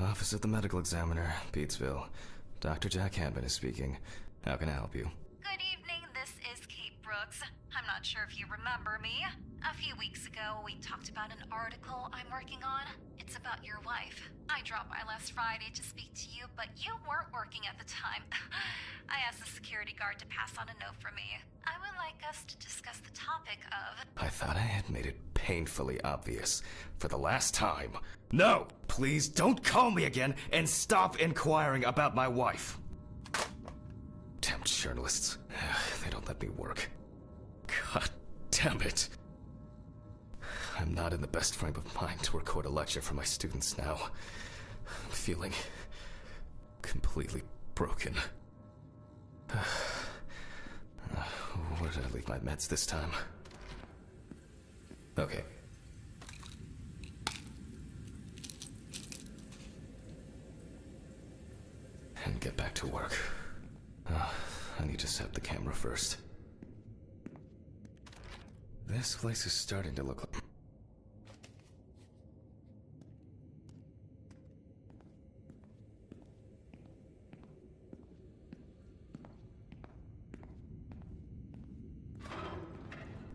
Office of the Medical Examiner, Pete'sville. Dr. Jack Hanman is speaking. How can I help you? Good evening, this is Kate Brooks. I'm not sure if you remember me. A few weeks ago, we talked about an article I'm working on. It's about your wife. I dropped by last Friday to speak to you, but you weren't working at the time. I asked the security guard to pass on a note for me. I would like us to discuss the topic of... I thought I had made it painfully obvious for the last time. No! Please don't call me again and stop inquiring about my wife. Damn journalists. They don't let me work. God damn it. I'm not in the best frame of mind to record a lecture for my students now. I'm feeling completely broken. Where did I leave my meds this time? Okay. And get back to work. I need to set the camera first. This place is starting to look like...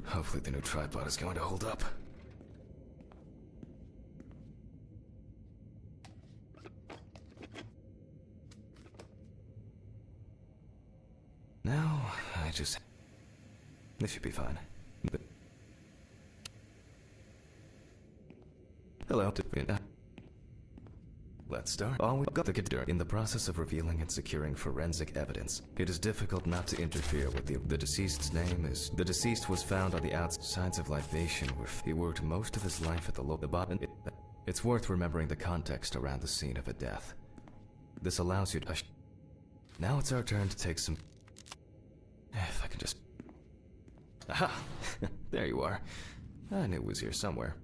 Hopefully the new tripod is going to hold up. Now, this should be fine. Hello, let's start. All we've got to get in the process of revealing and securing forensic evidence. It is difficult not to interfere with the deceased's name is... The deceased was found on the outsides of libation where he worked most of his life at the bottom. It's worth remembering the context around the scene of a death. This allows you to... Now it's our turn to take some... If I can just... Aha! There you are. I knew it was here somewhere.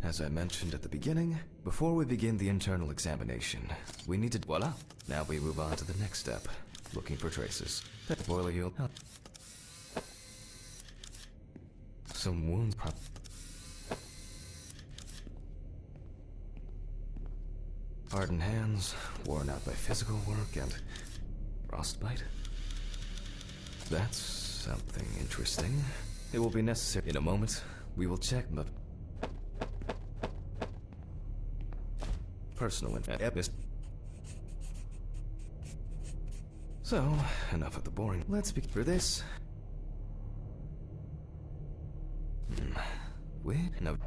As I mentioned at the beginning, before we begin the internal examination, we need to... Voila! Now we move on to the next step. Looking for traces. Boiler you'll... Some wounds hardened hands, worn out by physical work, and... frostbite? That's something interesting. It will be necessary in a moment. We will check the... personal evidence. So, enough of the boring. Let's begin for this. Wait, no.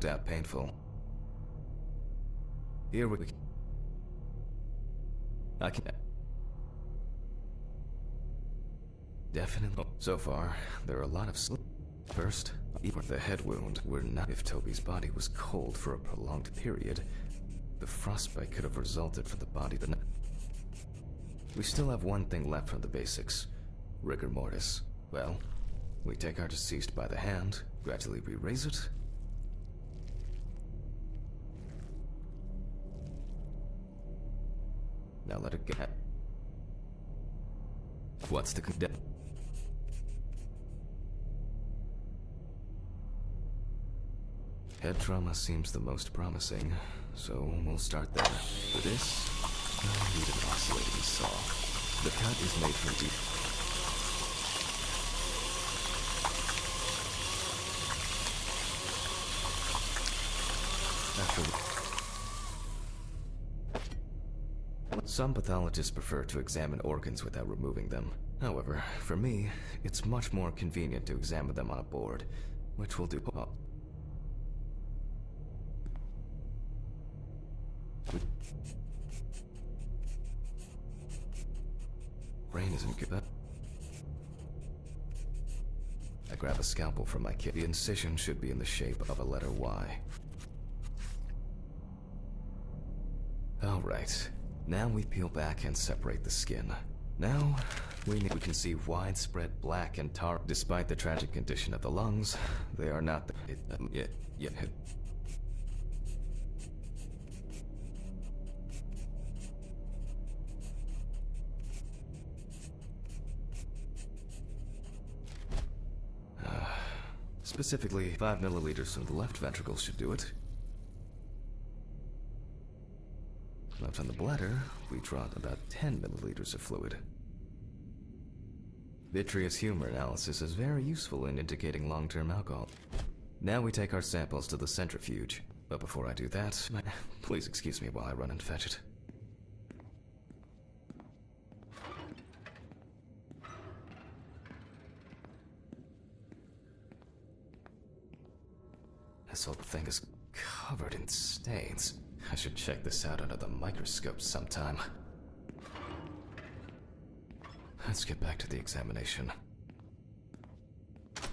Doubt painful. Here we... I can... Definitely. So far, there are a lot of... First, even the head wound were not... If Toby's body was cold for a prolonged period, the frostbite could have resulted from the body the night. We still have one thing left from the basics. Rigor mortis. Well, we take our deceased by the hand, gradually re-raise it. Now let it get... What's the condemn? Head trauma seems the most promising, so we'll start there. For this, I need an oscillating saw. The cut is made from deep. Some pathologists prefer to examine organs without removing them. However, for me, it's much more convenient to examine them on a board, which will do. Brain isn't good. I grab a scalpel from my kit. The incision should be in the shape of a letter Y. Alright, now we peel back and separate the skin. Now, we can see widespread black and tar. Despite the tragic condition of the lungs, they are not yet. Specifically, 5 milliliters from the left ventricle should do it. Left on the bladder, we draw about 10 milliliters of fluid. Vitreous humor analysis is very useful in indicating long-term alcohol. Now we take our samples to the centrifuge. But before I do that, please excuse me while I run and fetch it. This whole thing is covered in stains. I should check this out under the microscope sometime. Let's get back to the examination.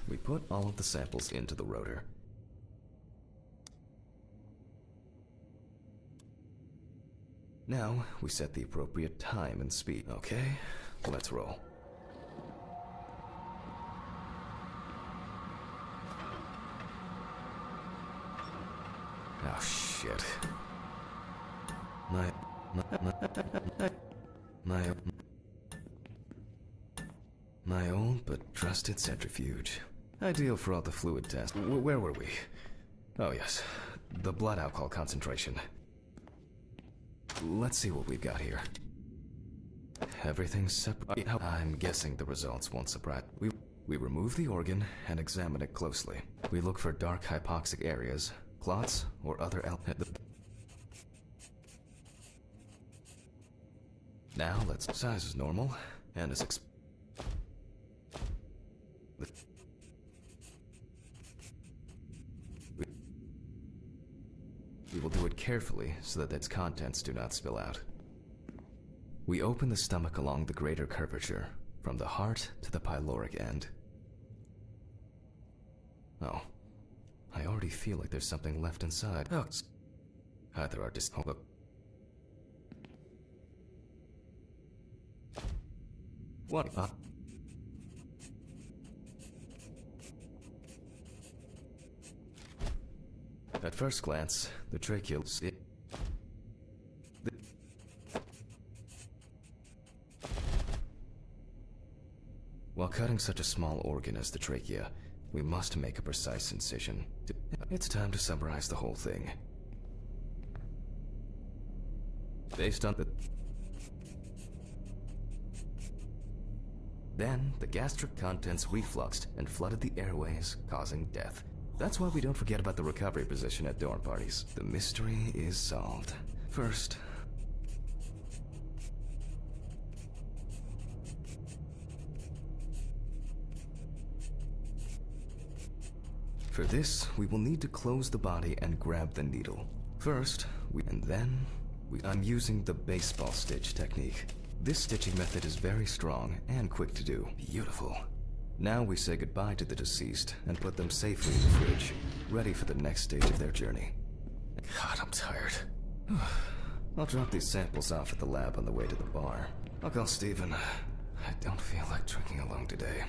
We put all of the samples into the rotor. Now, we set the appropriate time and speed. Okay, let's roll. Oh, shit. My old but trusted centrifuge. Ideal for all the fluid tests. Where were we? Oh, yes. The blood alcohol concentration. Let's see what we've got here. Everything's separate. I'm guessing the results won't surprise. We remove the organ and examine it closely. We look for dark hypoxic areas, clots, or other Now let's size is normal and is We will do it carefully so that its contents do not spill out. We open the stomach along the greater curvature, from the heart to the pyloric end. Oh, I already feel like there's something left inside. Oh, either our look. What? At first glance, the tracheal. While cutting such a small organ as the trachea, we must make a precise incision. It's time to summarize the whole thing. Based on the... Then, the gastric contents refluxed and flooded the airways, causing death. That's why we don't forget about the recovery position at dorm parties. The mystery is solved. First... For this, we will need to close the body and grab the needle. First, I'm using the baseball stitch technique. This stitching method is very strong and quick to do. Beautiful. Now we say goodbye to the deceased and put them safely in the fridge, ready for the next stage of their journey. God, I'm tired. I'll drop these samples off at the lab on the way to the bar. I'll call Steven. I don't feel like drinking alone today.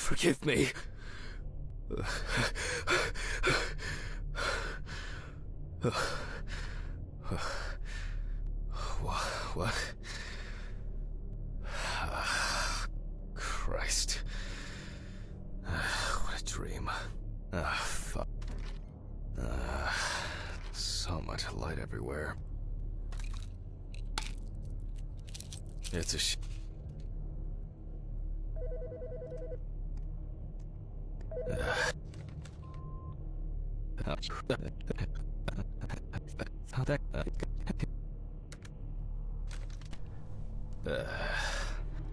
Forgive me. What? Christ. What a dream. Fuck. So much light everywhere. It's a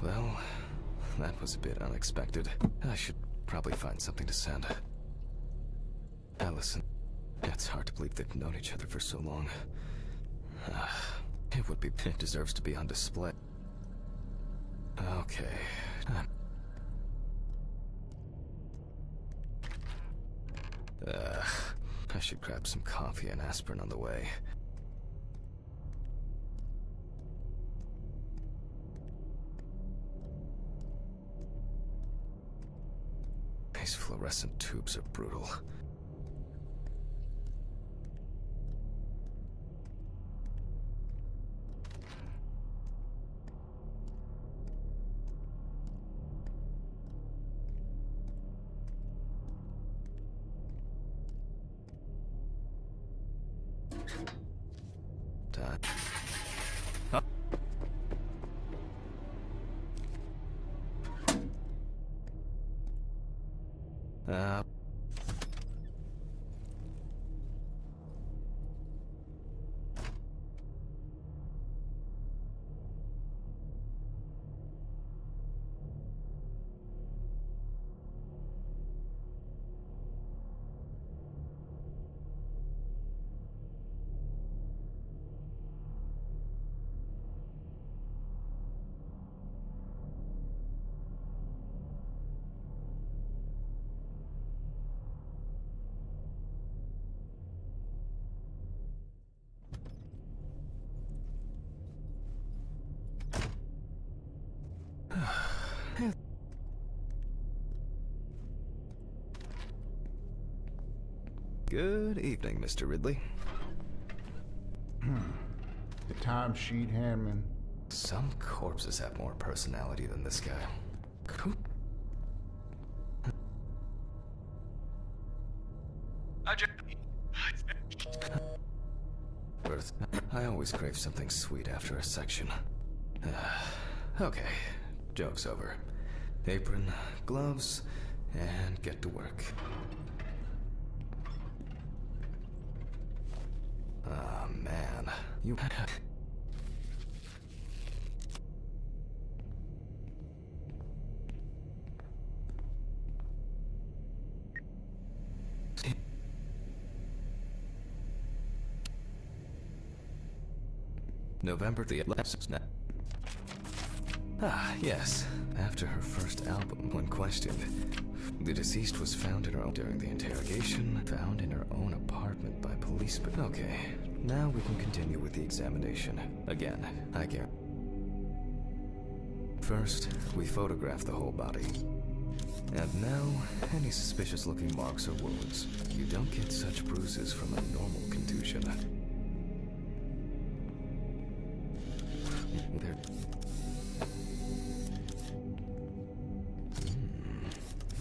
well, that was a bit unexpected. I should probably find something to send. Allison, it's hard to believe they've known each other for so long. It deserves to be on display. Okay. I should grab some coffee and aspirin on the way. These fluorescent tubes are brutal. Good evening, Mr. Ridley. The timesheet handman. Some corpses have more personality than this guy. Earth. I always crave something sweet after a section. Okay, joke's over. Apron, gloves, and get to work. Ah, man. You... November the 11th. Ah, yes. After her first album, when questioned, the deceased was found in her own during the interrogation, found in her own apartment by police. But okay, now we can continue with the examination. Again, I guarantee. First, we photograph the whole body. And now, any suspicious-looking marks or wounds. You don't get such bruises from a normal contusion. There.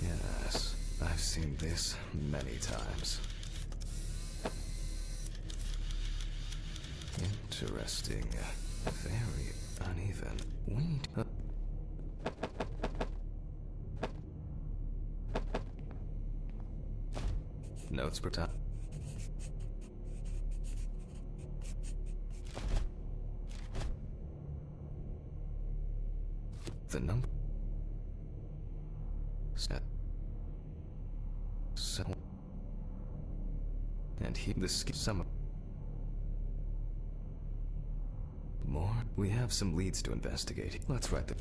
Yes, I've seen this many times. Interesting. Very uneven. Wait. Notes per time. The number. Set. So. And he. The some. More. We have some leads to investigate. Let's write them.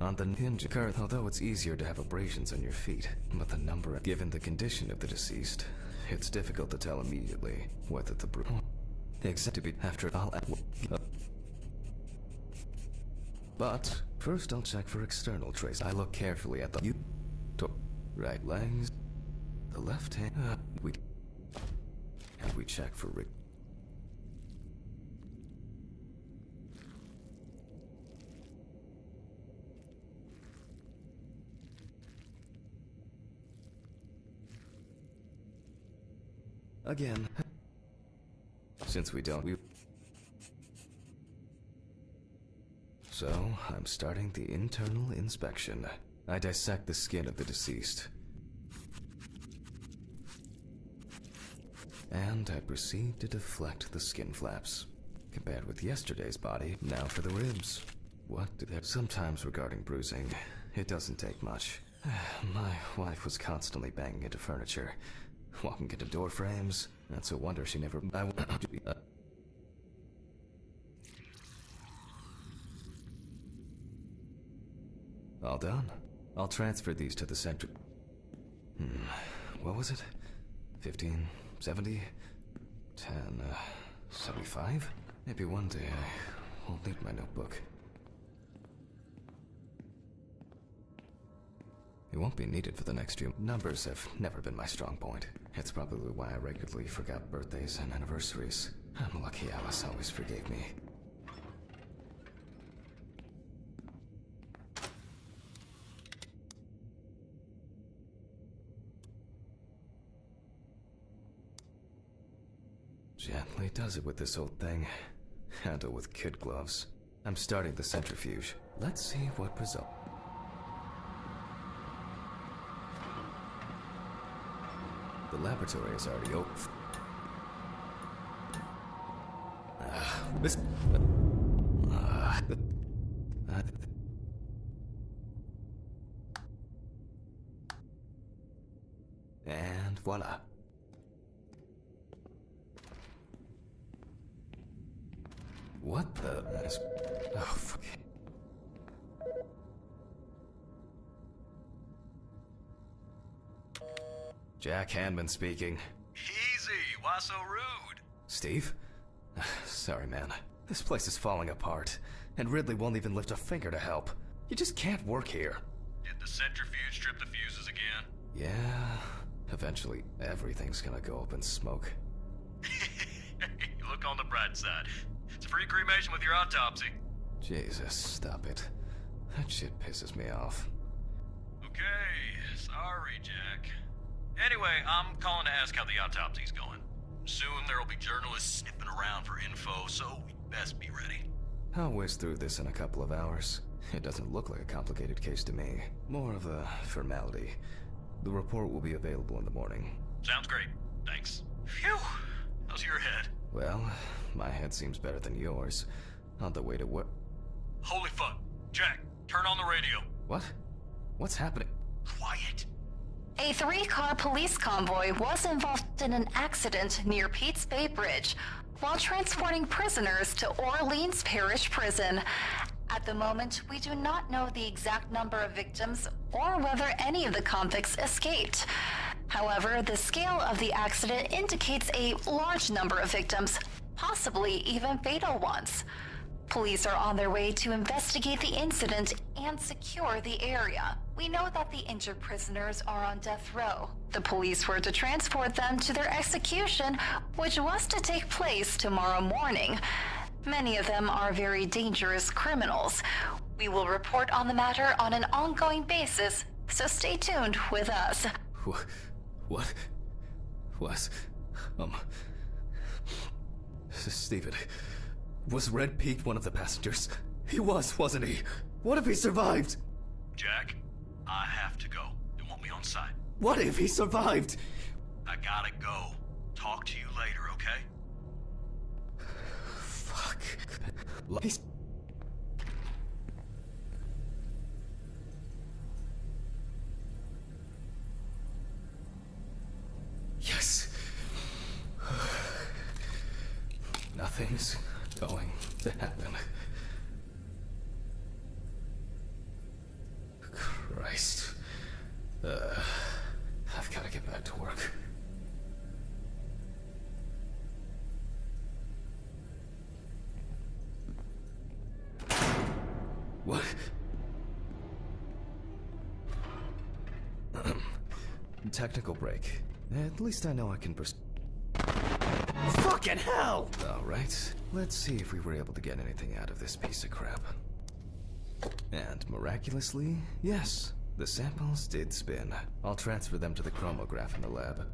On the hinge card, although it's easier to have abrasions on your feet, but the number, given the condition of the deceased, it's difficult to tell immediately whether the except to be after all. But First, I'll check for external trace. I look carefully at the right legs, the left hand. We check for again. Since we don't, So, I'm starting the internal inspection. I dissect the skin of the deceased. And I proceed to deflect the skin flaps. Compared with yesterday's body, now for the ribs. What did that? Sometimes regarding bruising, it doesn't take much. My wife was constantly banging into furniture, walking into door frames. That's a wonder she never... All done. I'll transfer these to the center. What was it? 15, 70, 10, 75? Maybe one day I won't need my notebook. It won't be needed for the next few. Numbers have never been my strong point. It's probably why I regularly forgot birthdays and anniversaries. I'm lucky Alice always forgave me. Gently does it with this old thing. Handle with kid gloves. I'm starting the centrifuge. Let's see what result. The laboratory is already open. And voila. What the? Oh, fuck. Jack Hanman speaking. Easy, why so rude? Steve? Sorry, man. This place is falling apart, and Ridley won't even lift a finger to help. You just can't work here. Did the centrifuge strip the fuses again? Yeah, eventually everything's gonna go up in smoke. Look on the bright side. It's a free cremation with your autopsy. Jesus, stop it. That shit pisses me off. Okay, sorry, Jack. Anyway, I'm calling to ask how the autopsy's going. Soon there'll be journalists sniffing around for info, so we'd best be ready. I'll whiz through this in a couple of hours. It doesn't look like a complicated case to me. More of a formality. The report will be available in the morning. Sounds great. Thanks. Phew! How's your head? Well, my head seems better than yours. On the way to work. Holy fuck. Jack, turn on the radio. What? What's happening? Quiet. A 3-car police convoy was involved in an accident near Pete's Bay Bridge while transporting prisoners to Orleans Parish Prison. At the moment, we do not know the exact number of victims or whether any of the convicts escaped. However, the scale of the accident indicates a large number of victims, possibly even fatal ones. Police are on their way to investigate the incident and secure the area. We know that the injured prisoners are on death row. The police were to transport them to their execution, which was to take place tomorrow morning. Many of them are very dangerous criminals. We will report on the matter on an ongoing basis, so stay tuned with us. What? Steven, was Red Pete one of the passengers? He was, wasn't he? What if he survived? Jack, I have to go. They want me on site. What if he survived? I gotta go. Talk to you later, okay? Fuck. Yes. Nothing's going to happen. Christ. I've got to get back to work. What? technical break. At least I know I can Fucking hell! Alright, let's see if we were able to get anything out of this piece of crap. And miraculously, yes, the samples did spin. I'll transfer them to the chromograph in the lab.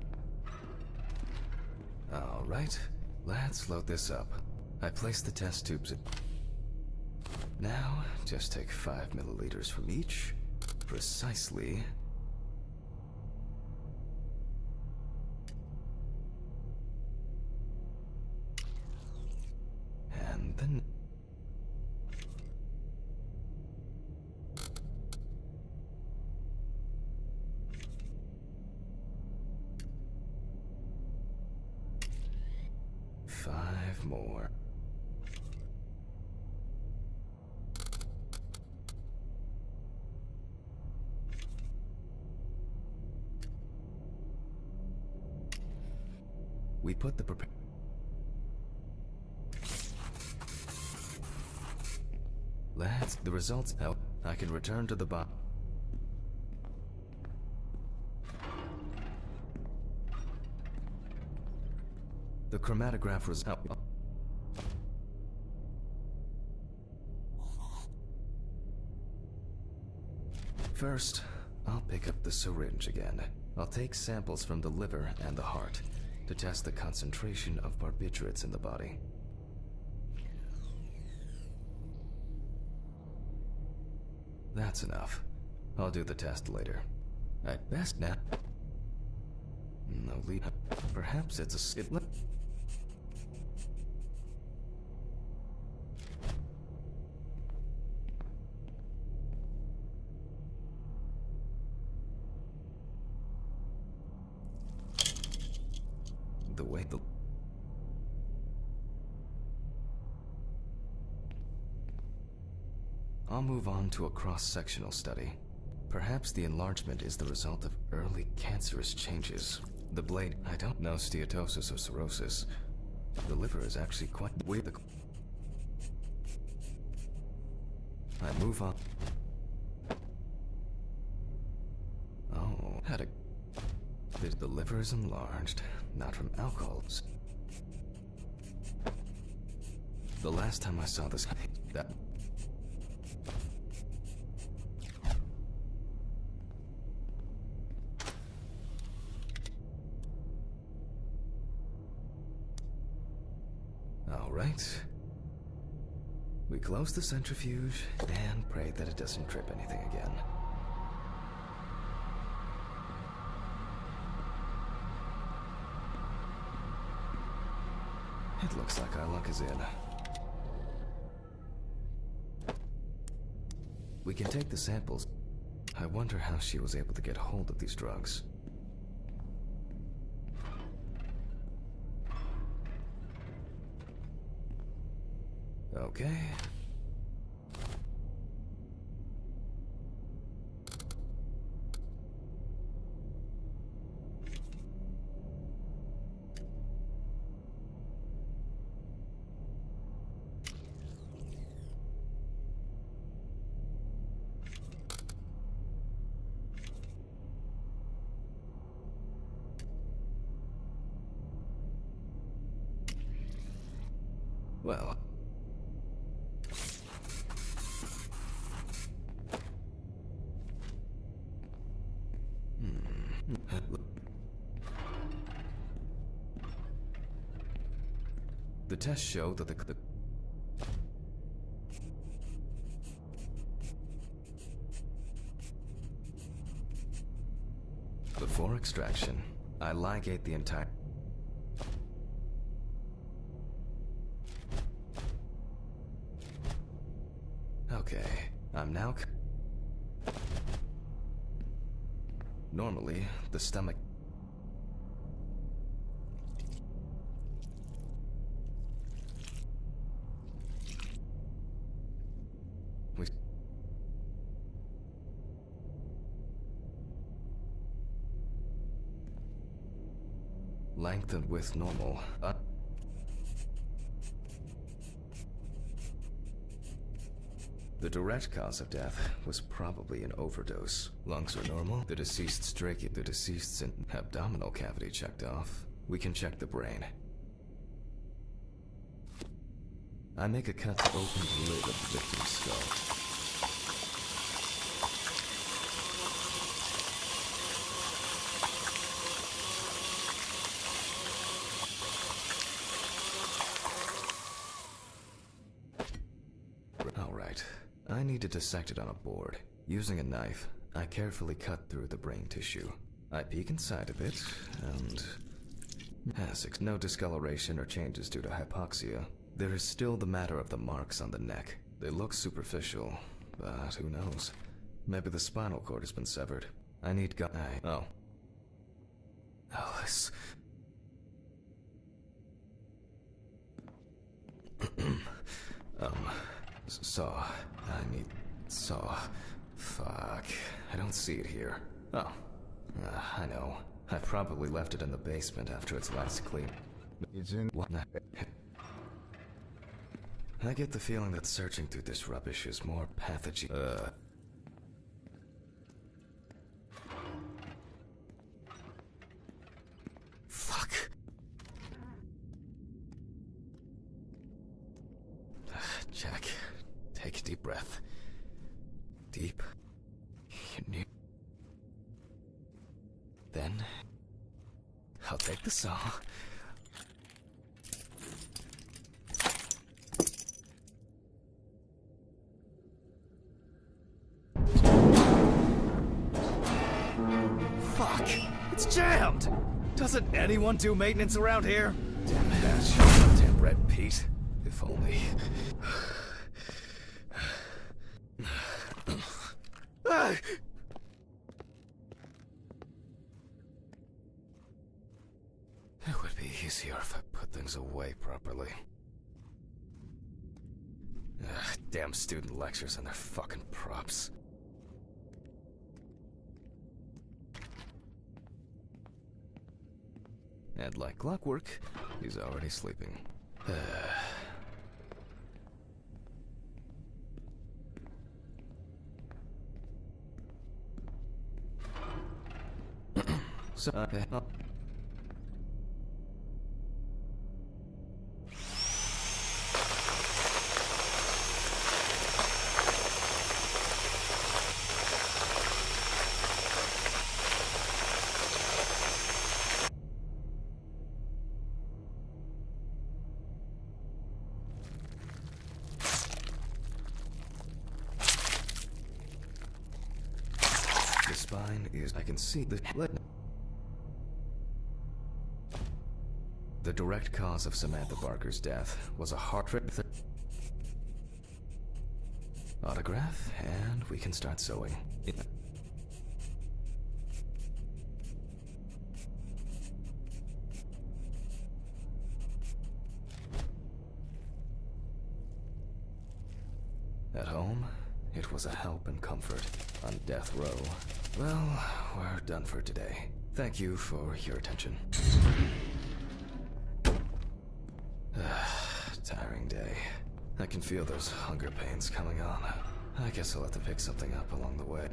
Alright, let's load this up. I placed the test tubes in. Now, just take 5 milliliters from each. Precisely. And then... Five more. We put the Let's the results out. I can return to the bot. The chromatograph was out. First, I'll pick up the syringe again. I'll take samples from the liver and the heart to test the concentration of barbiturates in the body. That's enough. I'll do the test later. At best now. No lead. Perhaps it's a the way the I'll move on to a cross-sectional study. Perhaps the enlargement is the result of early cancerous changes. The blade, I don't know steatosis or cirrhosis. The liver is actually quite weird. I move on. Oh, the liver is enlarged, not from alcohols. The last time I saw this, that... Alright. We close the centrifuge and pray that it doesn't trip anything again. It looks like our luck is in. We can take the samples. I wonder how she was able to get hold of these drugs. Okay. Well... The tests show that the before extraction, I ligate the entire... Okay, I'm now... Normally, the stomach... We... Length and width normal. The direct cause of death was probably an overdose. Lungs are normal. The deceased's abdominal cavity checked off. We can check the brain. I make a cut to open the lid of the victim's skull. Alright, I need to dissect it on a board. Using a knife, I carefully cut through the brain tissue. I peek inside of it, and... no discoloration or changes due to hypoxia. There is still the matter of the marks on the neck. They look superficial, but who knows? Maybe the spinal cord has been severed. I need oh. Alice. Saw. I need... saw. Fuck. I don't see it here. Oh. I know. I probably left it in the basement after its last clean. It's in... What? I get the feeling that searching through this rubbish is more pathogen. Fuck. Jack, take a deep breath. Deep. Then, I'll take the saw. Fuck! It's jammed! Doesn't anyone do maintenance around here? Damn hatch. Damn red Pete. If only. It would be easier if I put things away properly. Damn student lectures and their fucking props. And like clockwork, he's already sleeping. The spine is... I can see the... The direct cause of Samantha Barker's death was a heart rate... Autograph, and we can start sewing. At home, it was a help and comfort. On death row, well, we're done for today. Thank you for your attention. Tiring day. I can feel those hunger pains coming on. I guess I'll have to pick something up along the way.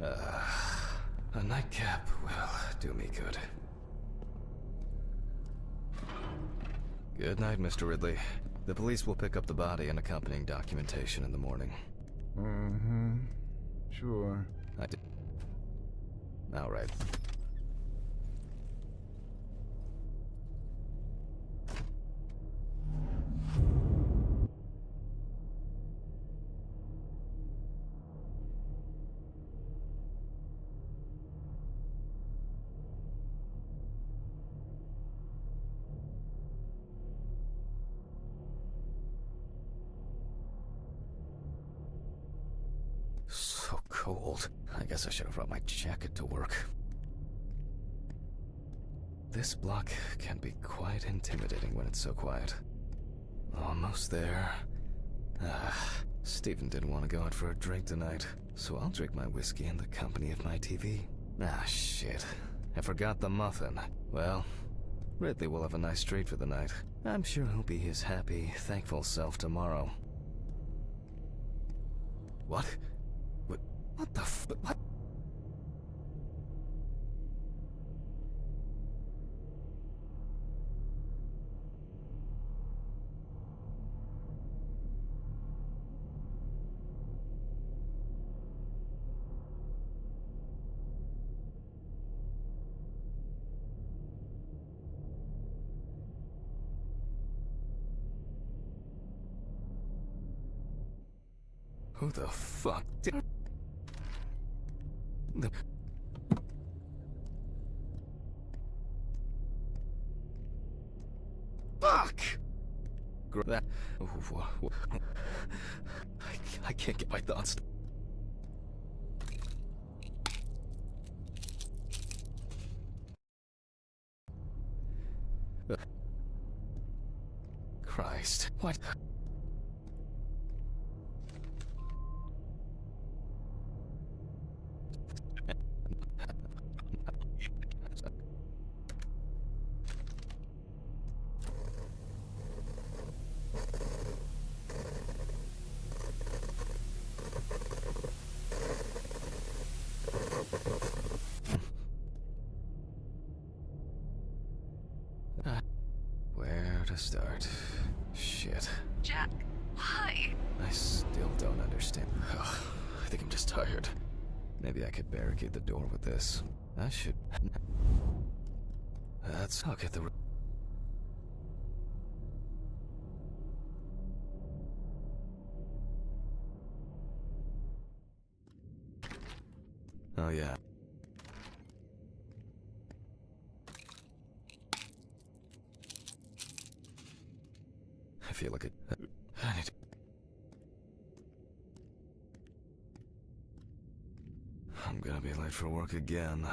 A nightcap will do me good. Good night, Mr. Ridley. The police will pick up the body and accompanying documentation in the morning. Mm-hmm. Sure. I did. All right. So cold. I guess I should have brought my jacket to work. This block can be quite intimidating when it's so quiet. Almost there. Stephen didn't want to go out for a drink tonight, so I'll drink my whiskey in the company of my TV. Shit. I forgot the muffin. Well, Ridley will have a nice treat for the night. I'm sure he'll be his happy, thankful self tomorrow. What? What the f- what? Who the fuck did... The... Fuck! That... I can't get my thoughts... Christ. What? Where to start? Shit. Jack, why? I still don't understand. Ugh, I think I'm just tired. Maybe I could barricade the door with this. I should... I'll get the... Oh yeah. I feel like I need to... I'm gonna be late for work again.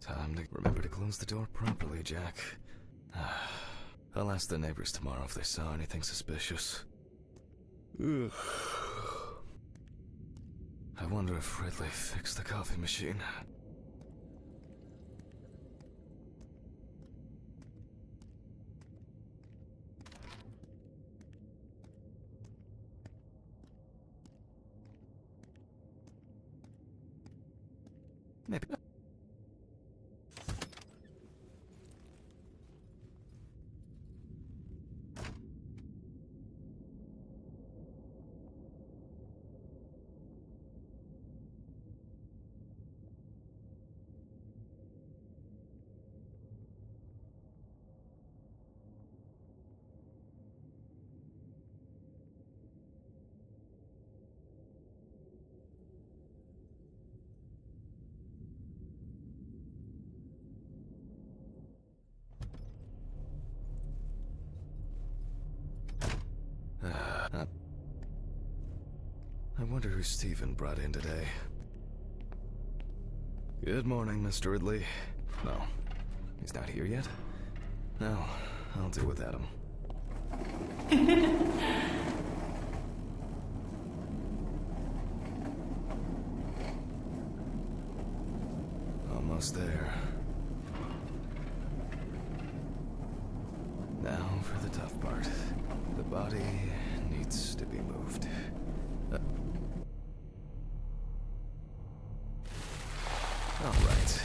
Time to remember to close the door properly, Jack. I'll ask the neighbors tomorrow if they saw anything suspicious. Ugh. I wonder if Ridley fixed the coffee machine. Maybe. I wonder who Stephen brought in today. Good morning, Mr. Ridley. No, he's not here yet? No, I'll deal with Adam. Almost there. Now for the tough part. The body needs to be moved. All right.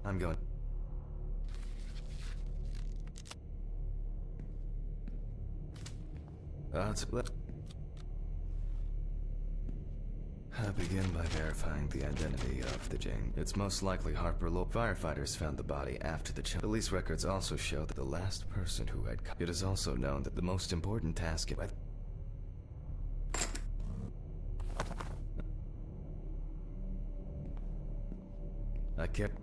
I'm going. I begin by verifying the identity of the Jane. It's most likely Harper Lowe. Firefighters found the body after the chill. Police records also show that the last person who had... It is also known that the most important task... I kept...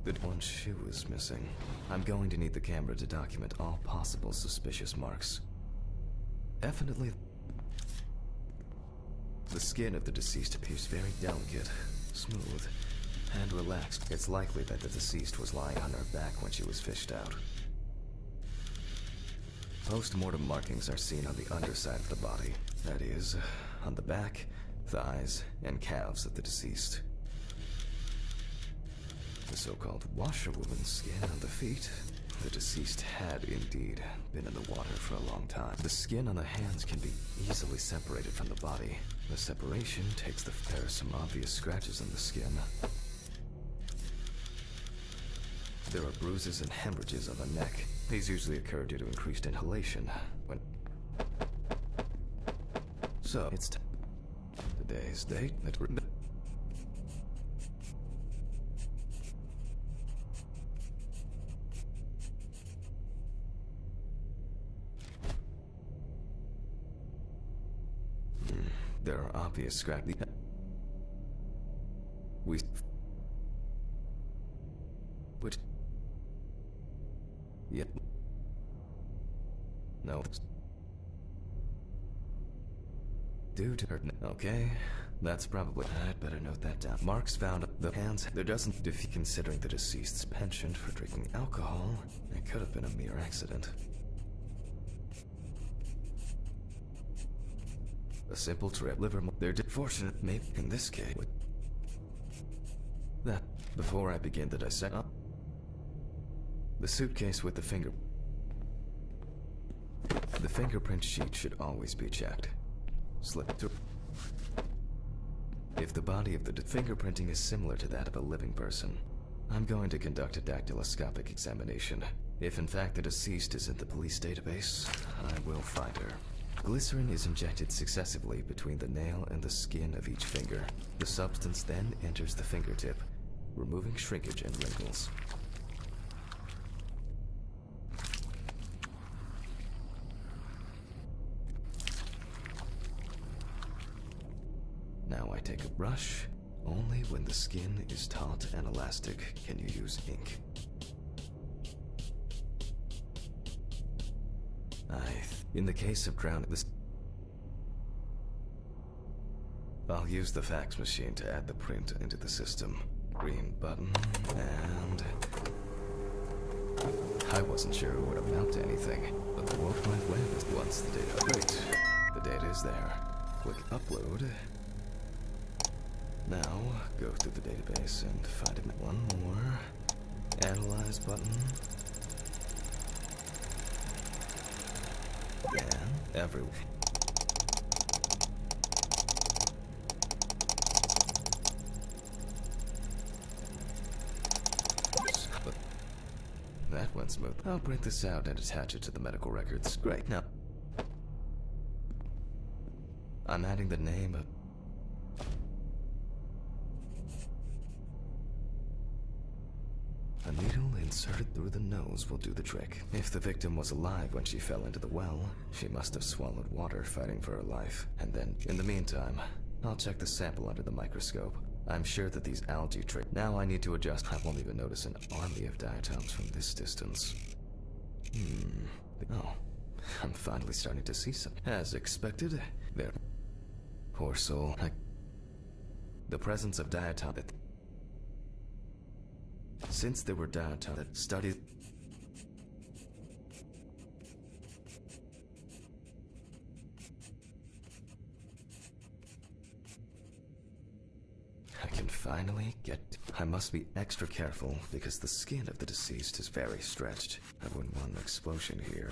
That one shoe is missing. I'm going to need the camera to document all possible suspicious marks. Definitely... The skin of the deceased appears very delicate, smooth, and relaxed. It's likely that the deceased was lying on her back when she was fished out. Post-mortem markings are seen on the underside of the body. That is, on the back, thighs, and calves of the deceased. The so-called washerwoman's skin on the feet. The deceased had indeed been in the water for a long time. The skin on the hands can be easily separated from the body. The separation takes the... There are some obvious scratches on the skin. There are bruises and hemorrhages on the neck. These usually occur due to increased inhalation. So, it's today's date that we're... There are obvious scratches. Which... Yep. No. Due to her... Okay. That's probably... I'd better note that down. Marks found the hands... There doesn't... If you considering the deceased's penchant for drinking alcohol, it could have been a mere accident. A simple trip, liver... They're fortunate, maybe in this case. That... Before I begin to dissect... The suitcase with the finger... The fingerprint sheet should always be checked. Slip through... If the body of the fingerprinting is similar to that of a living person, I'm going to conduct a dactyloscopic examination. If in fact the deceased is in the police database, I will find her. Glycerin is injected successively between the nail and the skin of each finger. The substance then enters the fingertip, removing shrinkage and wrinkles. Now I take a brush. Only when the skin is taut and elastic can you use ink. In the case of drowning, I'll use the fax machine to add the print into the system. Green button, and... I wasn't sure it would amount to anything, but the World Wide Web is once the data. Great. The data is there. Click upload. Now, go through the database and find it. One more. Analyze button. And everyone. That went smooth. I'll print this out and attach it to the medical records. Great. Now, I'm adding the name of... A needle inserted through the nose will do the trick. If the victim was alive when she fell into the well, she must have swallowed water fighting for her life. And then, in the meantime, I'll check the sample under the microscope. I'm sure that these algae trick. Now I need to adjust. I won't even notice an army of diatoms from this distance. Oh, I'm finally starting to see some. As expected, there. Poor soul. The presence of diatom. Since there were diatom that studied... I can finally get... I must be extra careful because the skin of the deceased is very stretched. I wouldn't want an explosion here.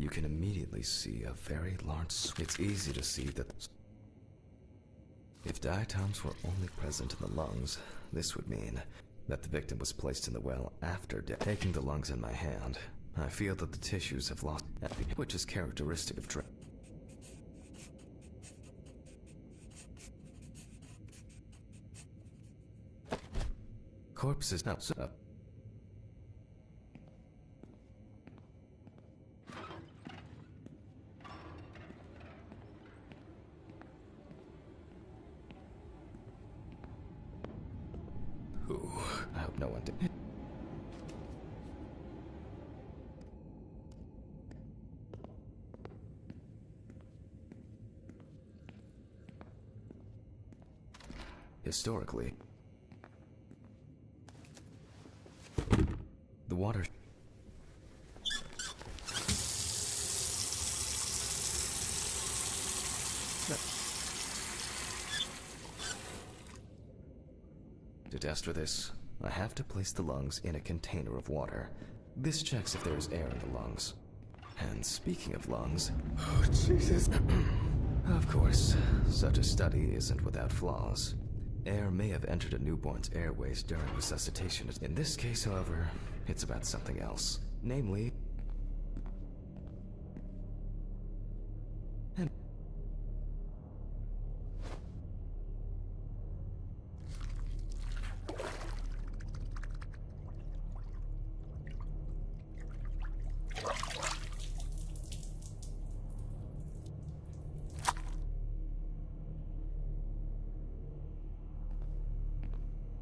You can immediately see a very large... It's easy to see that... If diatoms were only present in the lungs, this would mean that the victim was placed in the well after death. Taking the lungs in my hand, I feel that the tissues have lost... which is characteristic of... Corpses now... No one did. Historically, the water To test for this, I have to place the lungs in a container of water. This checks if there is air in the lungs. And speaking of lungs, oh Jesus. Of course, such a study isn't without flaws. Air may have entered a newborn's airways during resuscitation. In this case, however, it's about something else. Namely,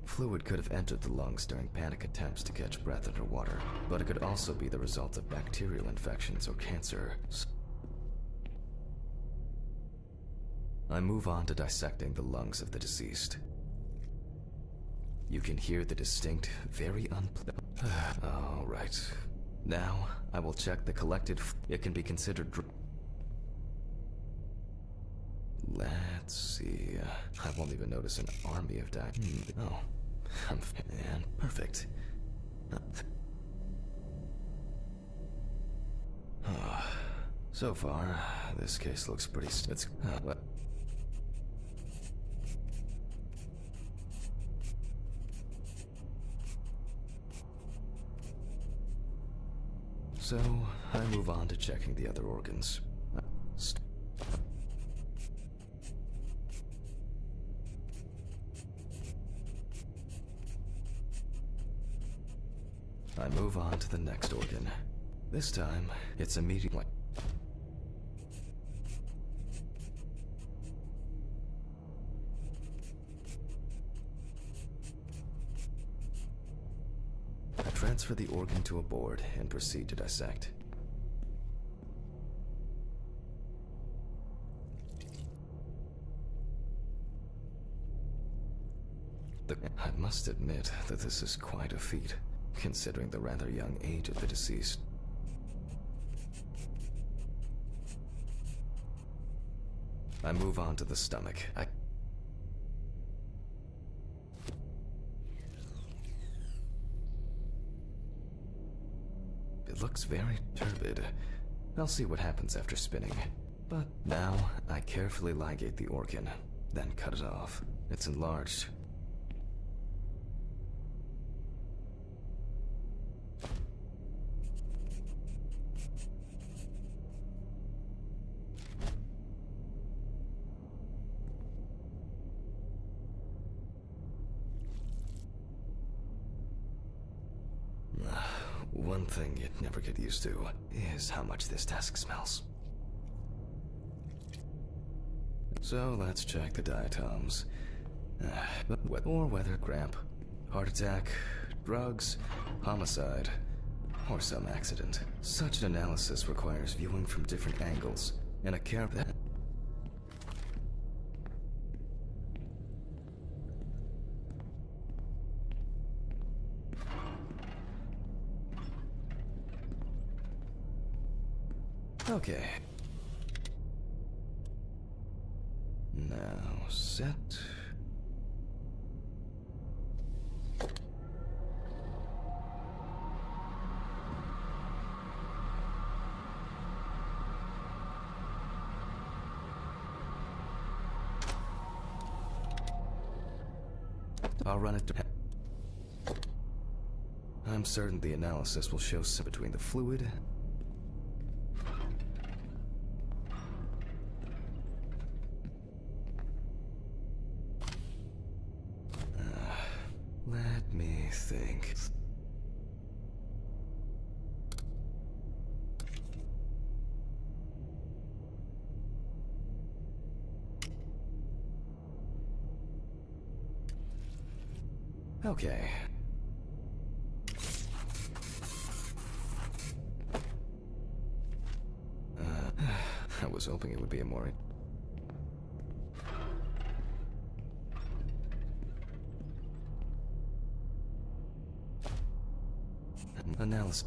fluid could have entered the lungs during panic attempts to catch breath underwater, but it could also be the result of bacterial infections or cancer. I move on to dissecting the lungs of the deceased. You can hear the distinct, very unpleasant. All right. Now, I will check the collected. It can be considered. Let's see. I won't even notice an army of died. Oh. And perfect. So far, this case looks pretty. What? So, I move on to checking the other organs. I move on to the next organ. This time, it's immediately. I transfer the organ to a board and proceed to dissect. I must admit that this is quite a feat, considering the rather young age of the deceased. I move on to the stomach. It looks very turbid. I'll see what happens after spinning. But now, I carefully ligate the organ, then cut it off. It's enlarged. One thing you'd never get used to is how much this task smells. So let's check the diatoms. Or whether cramp, heart attack, drugs, homicide, or some accident. Such an analysis requires viewing from different angles and a care that. Okay. Now, set. I'll run it to. I'm certain the analysis will show between the fluid . Let me think. Okay. I was hoping it would be a more... analysis.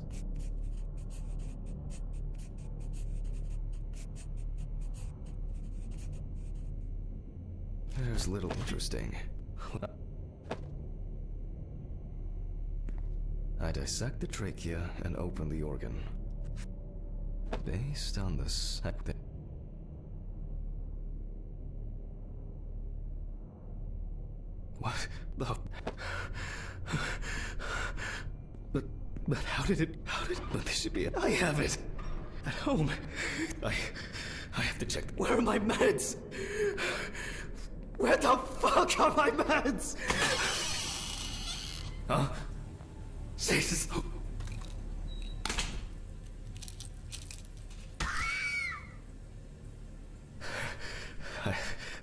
There's little interesting. I dissect the trachea and open the organ. Based on this... What the... But how did it... But this should be it. I have it! At home. I have to check... Where are my meds? Where the fuck are my meds? Huh? Jesus. I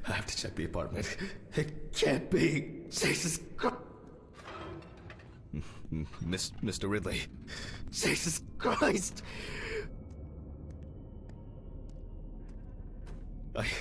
have to check the apartment. It can't be. Jesus Christ. Mr. Ridley. Jesus Christ. What?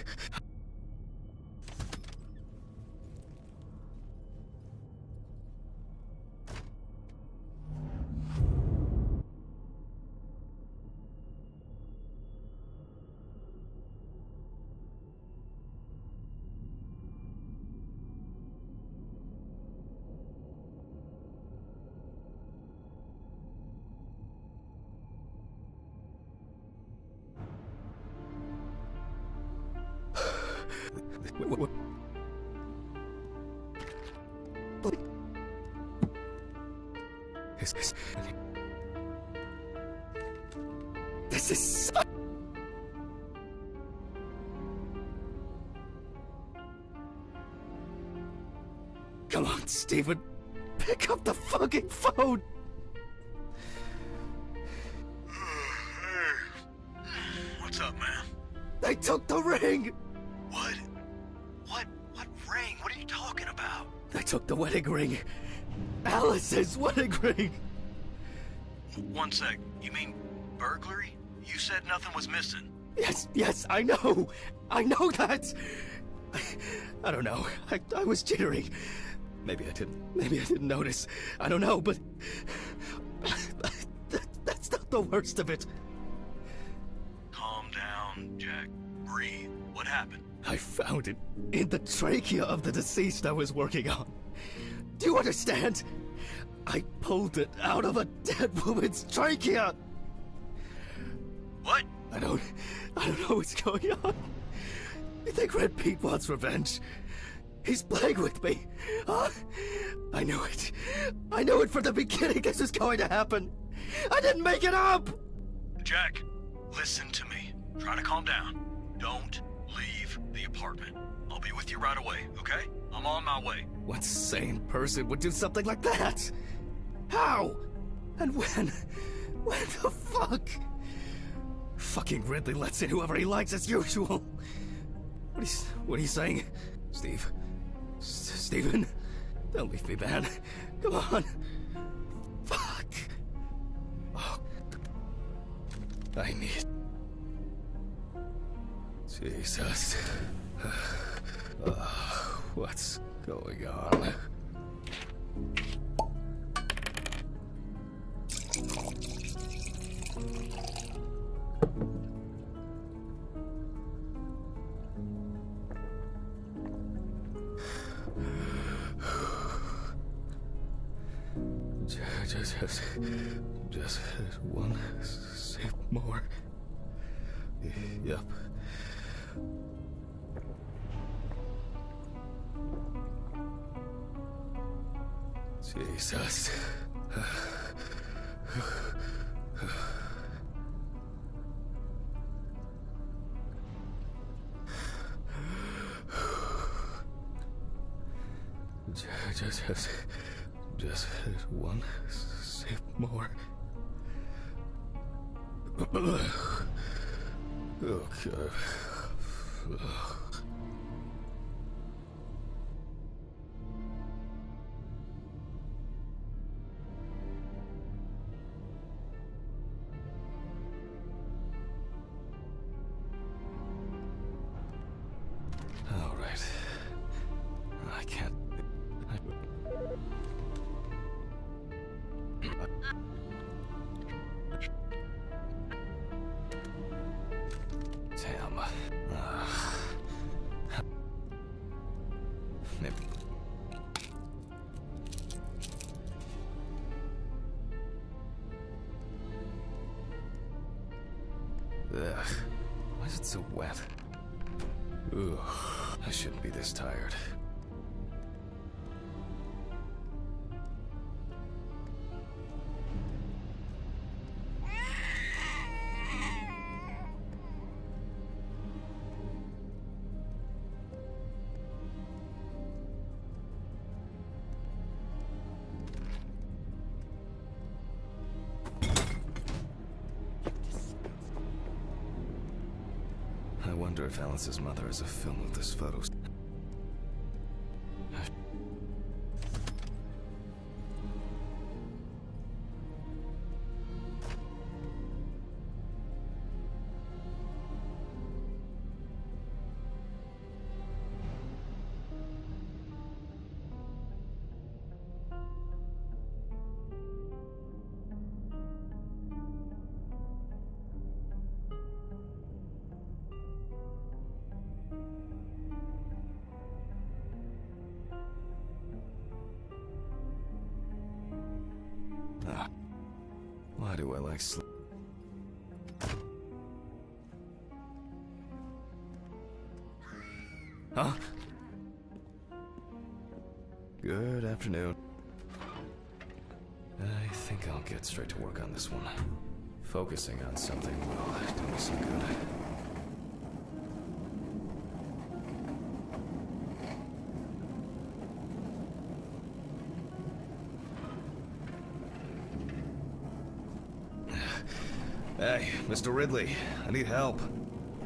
This is... Come on, Stephen. Pick up the fucking phone! What's up, man? They took the ring! What? What ring? What are you talking about? They took the wedding ring. Alice's wedding ring! One sec. You mean burglary? You said nothing was missing. Yes, I know! I know that! I don't know. I was jittering. Maybe I didn't notice. I don't know, but... That's not the worst of it. Calm down, Jack. Breathe. What happened? I found it in the trachea of the deceased I was working on. Do you understand? I pulled it out of a dead woman's trachea! What? I don't know what's going on. You think Red Pete wants revenge? He's playing with me. Huh? I knew it. I knew it from the beginning this was going to happen. I didn't make it up! Jack, listen to me. Try to calm down. Don't leave the apartment. I'll be with you right away, okay? I'm on my way. What sane person would do something like that? How? And when? When the fuck? Fucking Ridley lets in whoever he likes as usual. What are you saying? Stephen? Don't leave me, man. Come on. Fuck. Oh. I need... Jesus. What's going on? Just one sip more. Yep. Jesus. Just one sip more. Okay. Maybe. Ugh. Why is it so wet? Ugh. I shouldn't be this tired. I wonder if Alice's mother has a film of this photo. Why do I like Huh? Good afternoon. I think I'll get straight to work on this one. Focusing on something will do me some good. Hey, Mr. Ridley, I need help.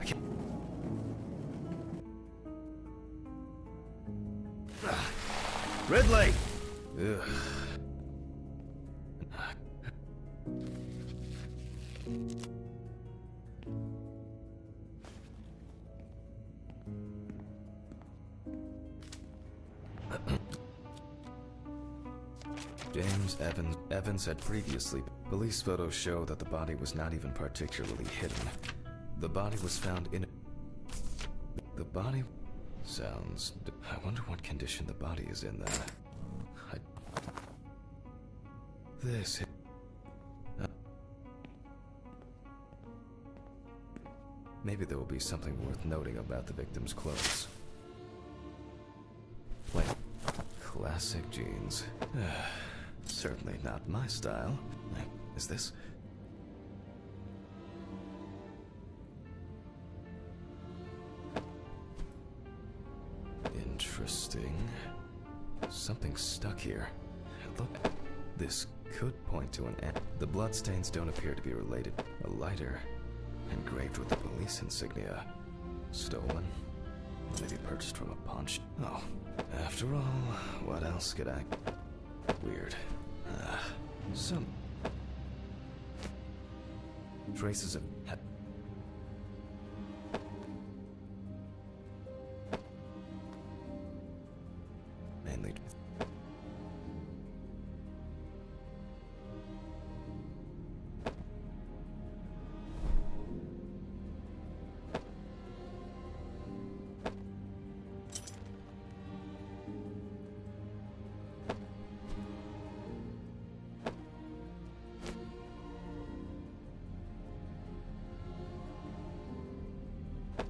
I can't... Ridley! Ugh. James Evans had previously. Police photos show that the body was not even particularly hidden. The body was found in. The body sounds. I wonder what condition the body is in then. This. Maybe there will be something worth noting about the victim's clothes. Plain. Classic jeans. Certainly not my style. Is this? Interesting. Something's stuck here. Look, this could point to an end. The bloodstains don't appear to be related. A lighter, engraved with the police insignia. Stolen? Maybe purchased from a pawn shop. Oh, after all, what else could I... Weird. Some... traces of... Mainly...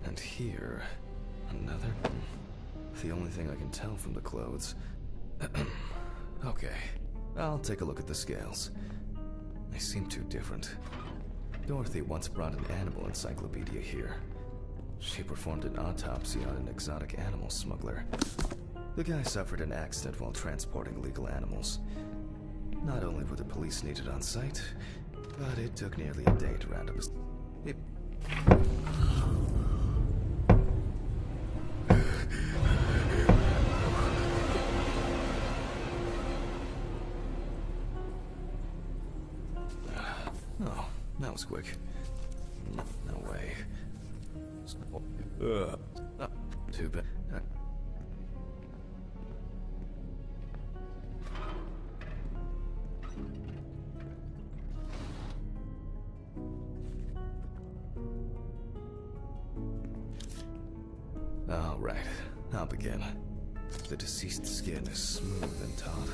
And here, another... The only thing I can tell from the clothes... Okay, I'll take a look at the scales. They seem too different. Dorothy once brought an animal encyclopedia here. She performed an autopsy on an exotic animal smuggler. The guy suffered an accident while transporting illegal animals. Not only were the police needed on site, but it took nearly a day to round up his... Oh, that was quick. No way. Too bad. Alright, I'll begin. The deceased's skin is smooth and taut.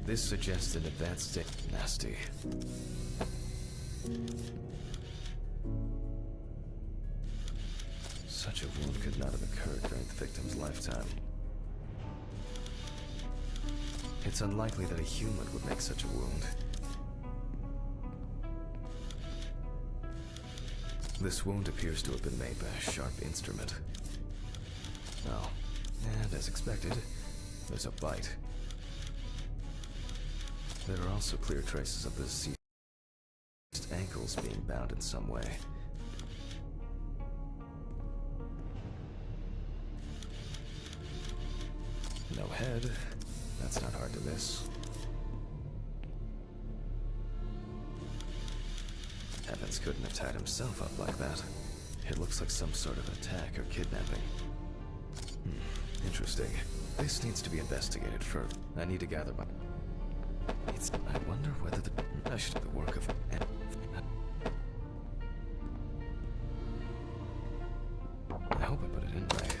This suggests an advanced state. Nasty. Such a wound could not have occurred during the victim's lifetime. It's unlikely that a human would make such a wound. This wound appears to have been made by a sharp instrument. Oh, and as expected, there's a bite. There are also clear traces of the deceased's ankles being bound in some way. No head. That's not hard to miss. Evans couldn't have tied himself up like that. It looks like some sort of attack or kidnapping. Interesting. This needs to be investigated further. I need to gather my... I wonder whether I should do the work of... I hope I put it in right.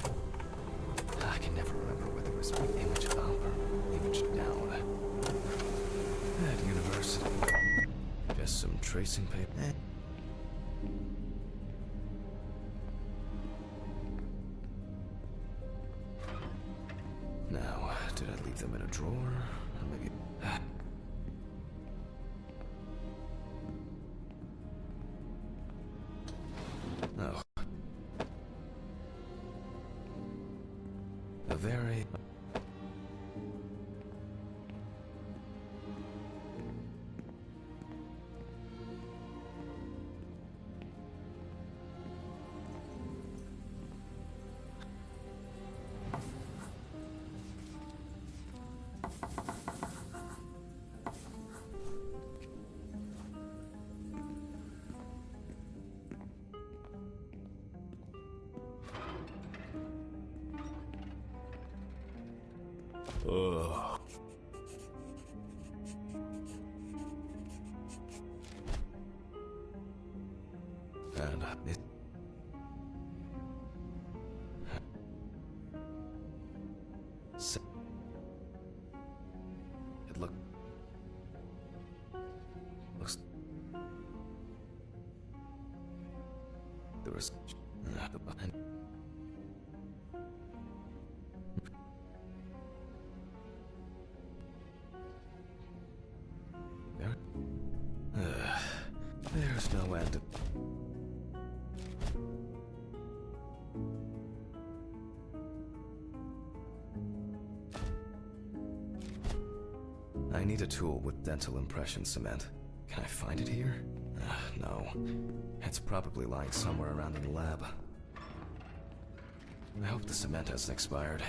I can never remember whether it was image up or image down. At university. Just some tracing paper. Now, did I leave them in a drawer? Or maybe... Oh. A very... Ugh. And it looks there was there's no end. I need a tool with dental impression cement. Can I find it here? No. It's probably lying somewhere around in the lab. I hope the cement hasn't expired.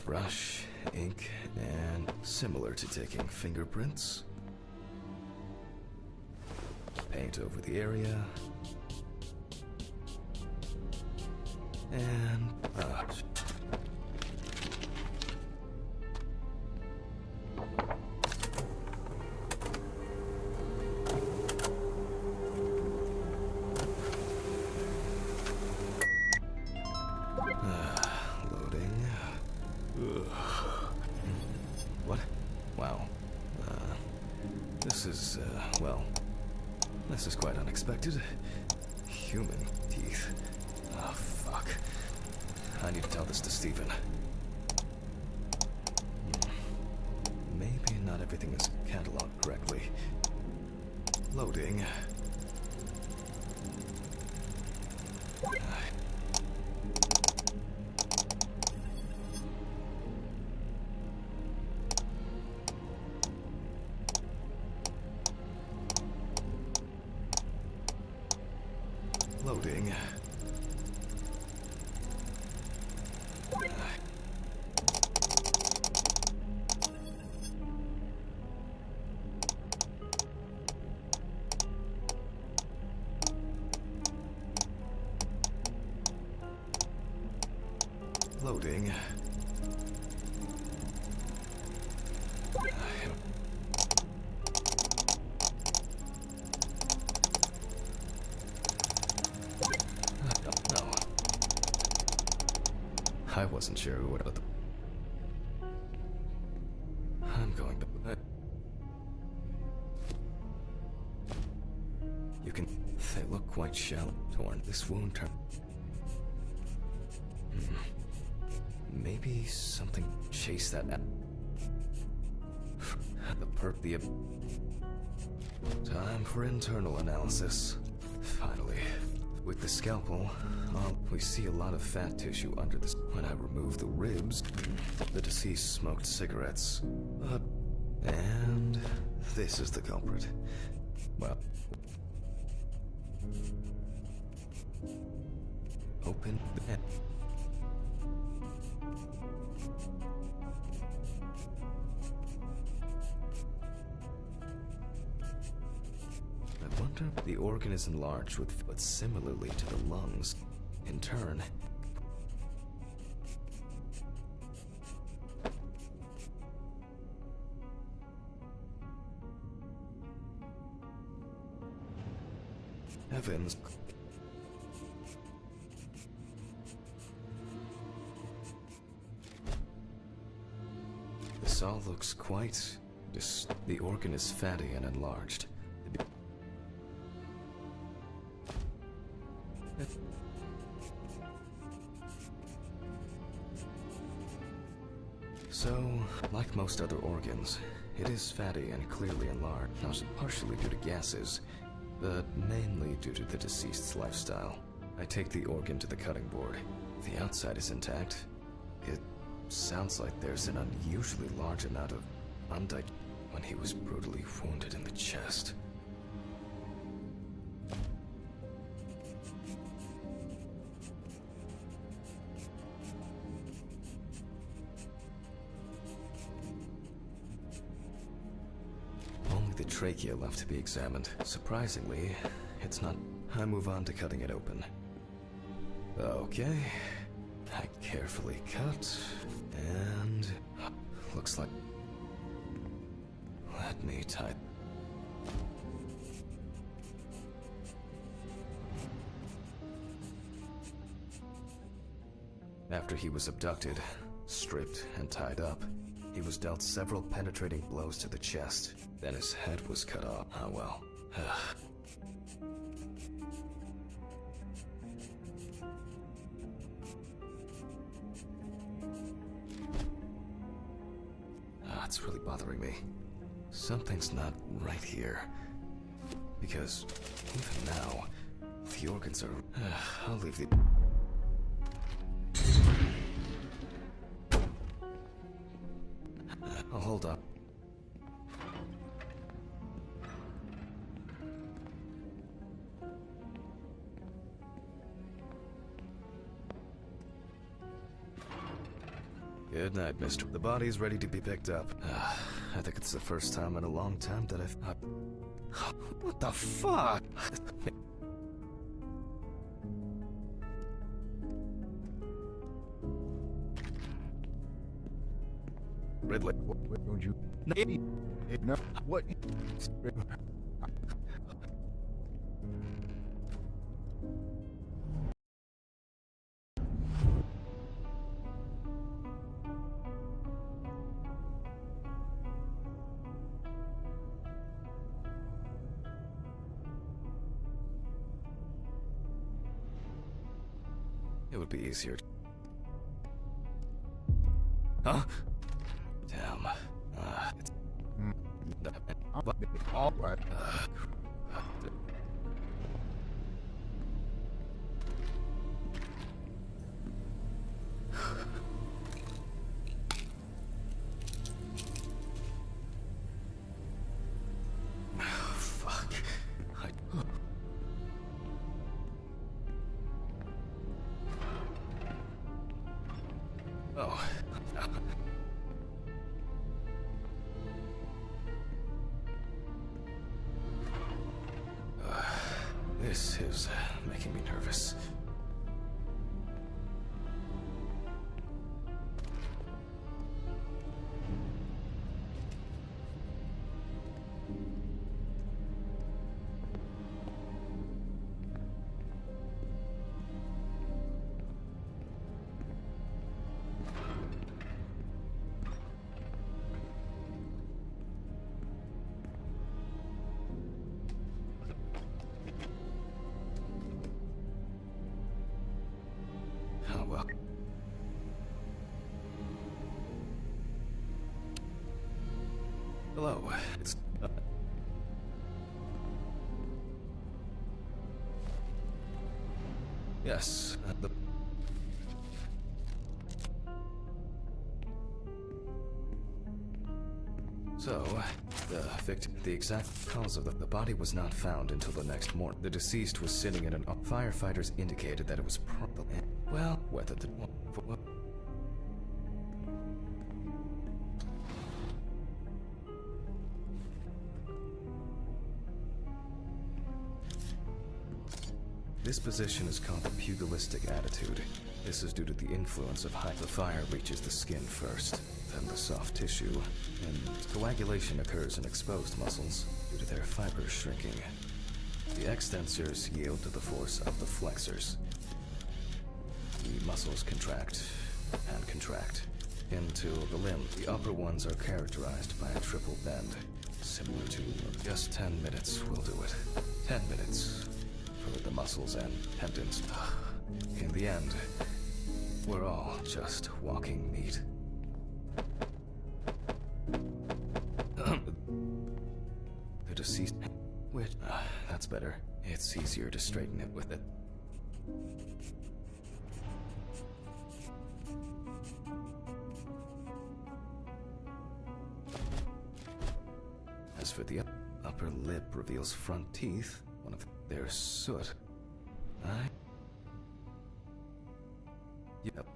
Brush, ink, and similar to taking fingerprints. Paint over the area. And loading. Ugh. What? Wow. This is, well, this is quite unexpected. Human teeth. Oh, fuck. I need to tell this to Stephen. Maybe not everything is cataloged correctly. Loading. Loading. Loading. No. I wasn't sure who would have. I'm going to. You can. They look quite shallow, torn. This wound turn. Maybe something chased that out. The time for internal analysis. Finally. With the scalpel, we see a lot of fat tissue under this. When I remove the ribs, the deceased smoked cigarettes. And this is the culprit. Well. Open the head. I wonder if the organ is enlarged with, but similarly to the lungs. In turn, Evans. This all looks quite. The organ is fatty and enlarged. So, like most other organs, it is fatty and clearly enlarged, not partially due to gases, but mainly due to the deceased's lifestyle. I take the organ to the cutting board. The outside is intact. It sounds like there's an unusually large amount of undigested when he was brutally wounded in the chest. Only the trachea left to be examined. Surprisingly, it's not. I move on to cutting it open. Okay. I carefully cut, and looks like. Let me tie. After he was abducted, stripped, and tied up, he was dealt several penetrating blows to the chest. Then his head was cut off. Oh well. It's really bothering me. Something's not right here. Because even now, the organs are. I'll leave the. I'll hold up. Good night, mister. The body's ready to be picked up. I think it's the first time in a long time that I've... What the fuck? Ridley. What don't you... No, what? It would be easier. Huh? Damn. It's... All right. Oh. This is making me nervous. Oh well. Hello. It's yes. The So, the exact cause of the body was not found until the next morning. The deceased was sitting in an firefighters indicated that it was well, whether the This position is called the pugilistic attitude. This is due to the influence of height. The fire reaches the skin first, then the soft tissue, and coagulation occurs in exposed muscles due to their fibers shrinking. The extensors yield to the force of the flexors. The muscles contract and contract into the limb. The upper ones are characterized by a triple bend, similar to just 10 minutes will do it. 10 minutes for the muscles and tendons. In the end, we're all just walking meat. The deceased... Which... that's better. It's easier to straighten it with it. As for the upper lip reveals front teeth, one of their soot. Yep.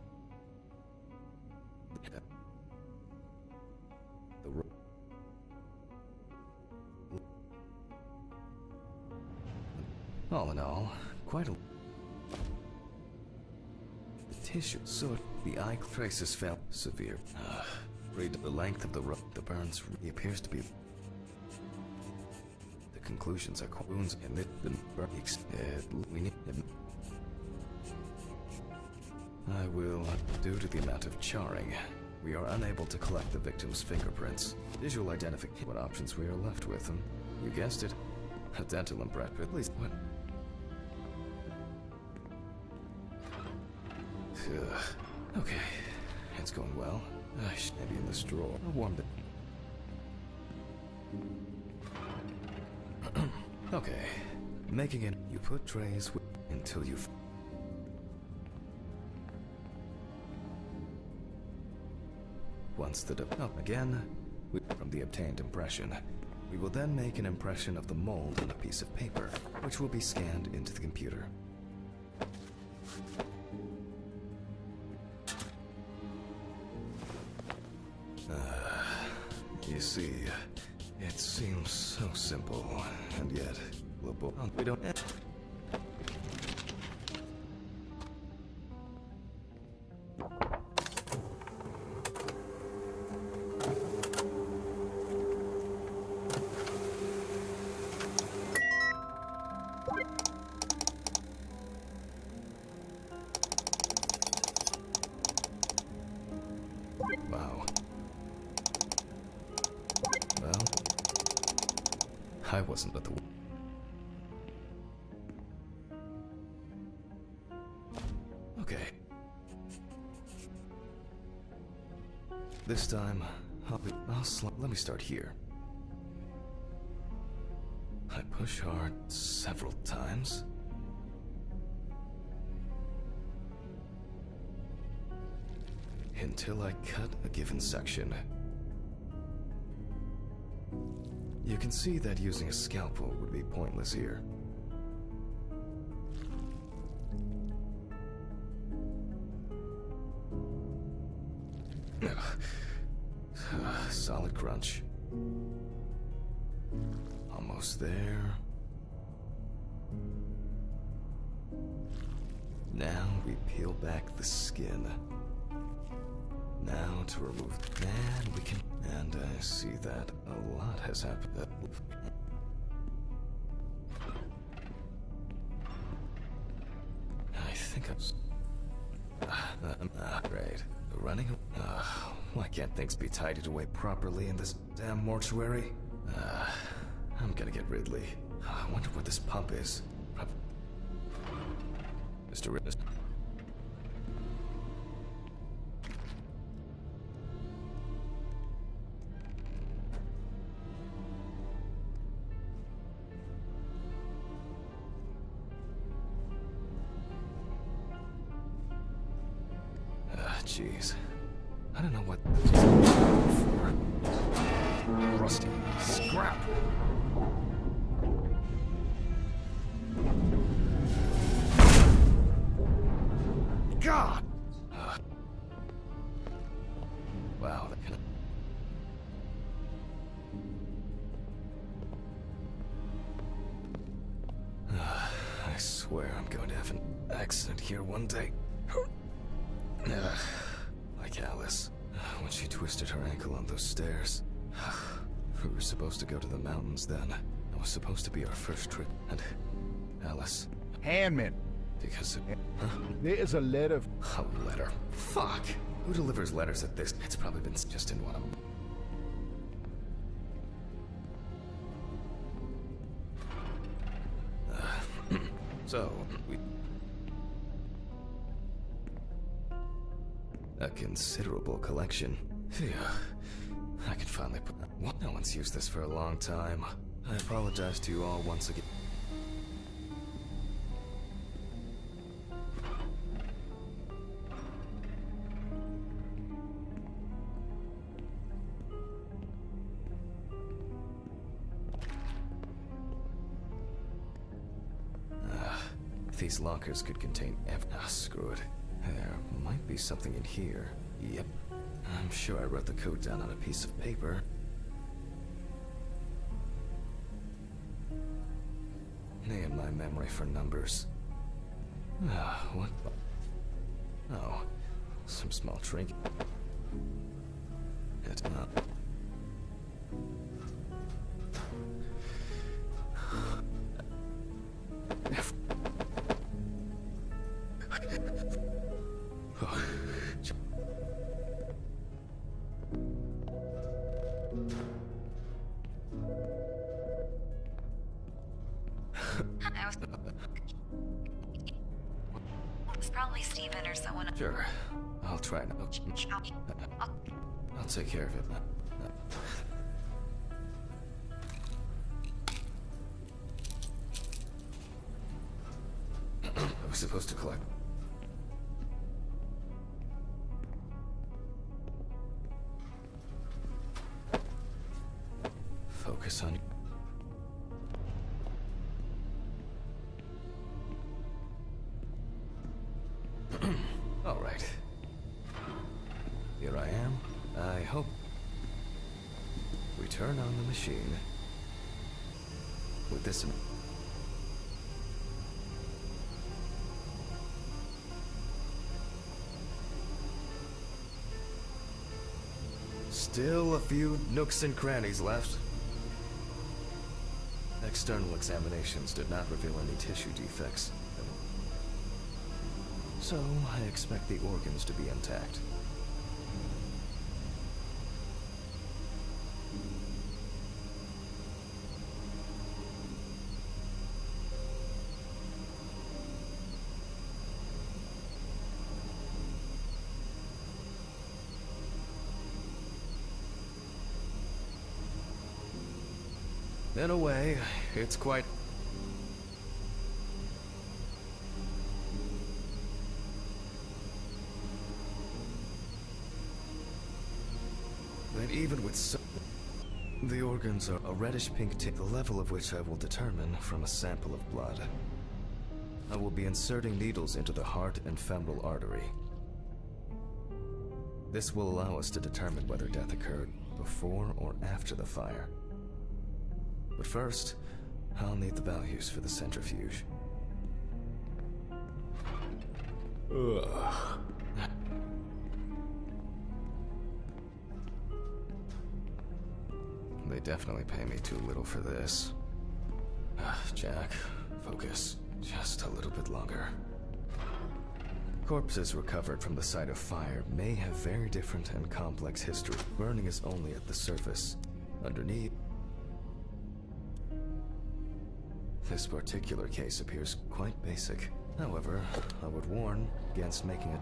All in all, quite a tissue. So the eye traces felt severe. Read the length of the burns appears to be. The conclusions are wounds and we need. I will, due to the amount of charring, we are unable to collect the victim's fingerprints. Visual identification. What options we are left with? You guessed it. A dental impression. At least what? Okay, it's going well. Maybe in this drawer. I'll warm it. Okay, making it. You put trays until you. Once the up again, from the obtained impression, we will then make an impression of the mold on a piece of paper, which will be scanned into the computer. You see, it seems so simple, and yet, we don't. Wow. Well, I wasn't at the. Okay. This time, let me start here. I push hard several times. Until I cut a given section. You can see that using a scalpel would be pointless here. Solid crunch. Almost there. Now we peel back the skin. Now to remove, and we can, and I see that a lot has happened. I think right. Running? Why can't things be tidied away properly in this damn mortuary? I'm gonna get Ridley. I wonder what this pump is. Mr. Ridley. Jeez. I don't know what this is for. Rusty. Scrap! God! Wow, that kind of... I swear I'm going to have an accident here one day. Like Alice, when she twisted her ankle on those stairs. We were supposed to go to the mountains then. It was supposed to be our first trip, and Alice... Handman. Because it... There is a letter. A letter? Fuck! Who delivers letters at this? It's probably been just in one of them. So, we... A considerable collection. Phew. I can finally put... What? No one's used this for a long time. I apologize to you all once again. These lockers could contain screw it. There might be something in here. Yep. I'm sure I wrote the code down on a piece of paper. And my memory for numbers. What? Oh, some small trinket. It's not. It's probably Steven or someone. Sure. I'll try now. I'll take care of it. I was supposed to collect. Focus on... All right. Here I am. I hope... We turn on the machine. With this... Still a few nooks and crannies left. External examinations did not reveal any tissue defects. So, I expect the organs to be intact. In a way, it's quite... But even with so... The organs are a reddish pink tint, the level of which I will determine from a sample of blood. I will be inserting needles into the heart and femoral artery. This will allow us to determine whether death occurred before or after the fire. But first, I'll need the values for the centrifuge. Ugh. They definitely pay me too little for this. Jack, focus. Just a little bit longer. Corpses recovered from the site of fire may have very different and complex history. Burning is only at the surface. Underneath, this particular case appears quite basic. However, I would warn against making a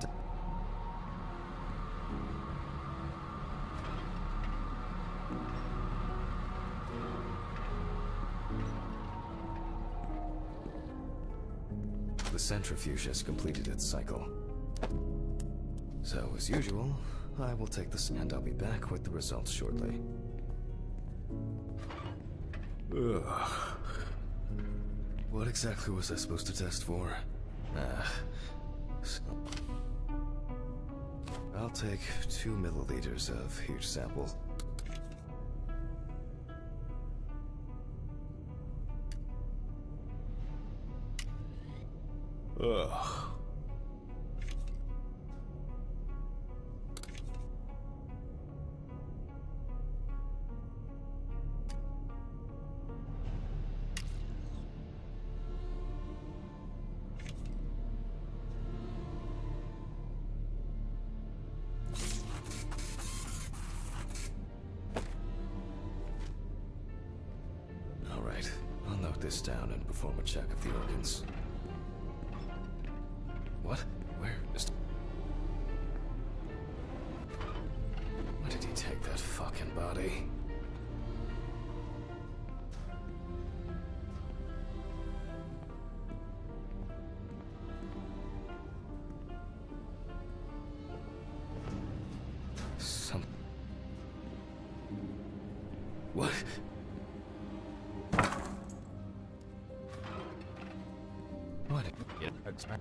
The centrifuge has completed its cycle. So, as usual, I will take this and I'll be back with the results shortly. Ugh. What exactly was I supposed to test for? I'll take 2 milliliters of each sample. Ugh. All right, I'll note this down and perform a check of the organs. What? Where is... Why did he take that fucking body? What? What? Yeah, that's right.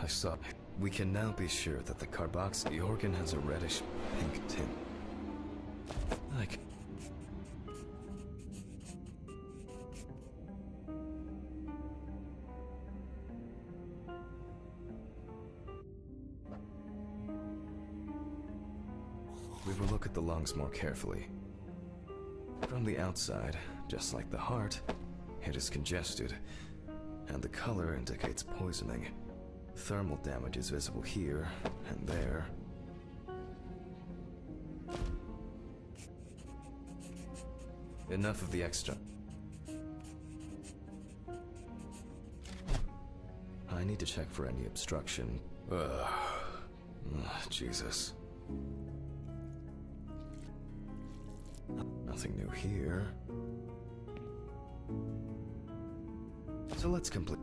I saw. We can now be sure that the carboxy organ has a reddish pink tint. Like. We will look at the lungs more carefully. From the outside, just like the heart, it is congested, and the color indicates poisoning. Thermal damage is visible here and there. Enough of the extra. I need to check for any obstruction. Jesus. Nothing new here. So let's complete.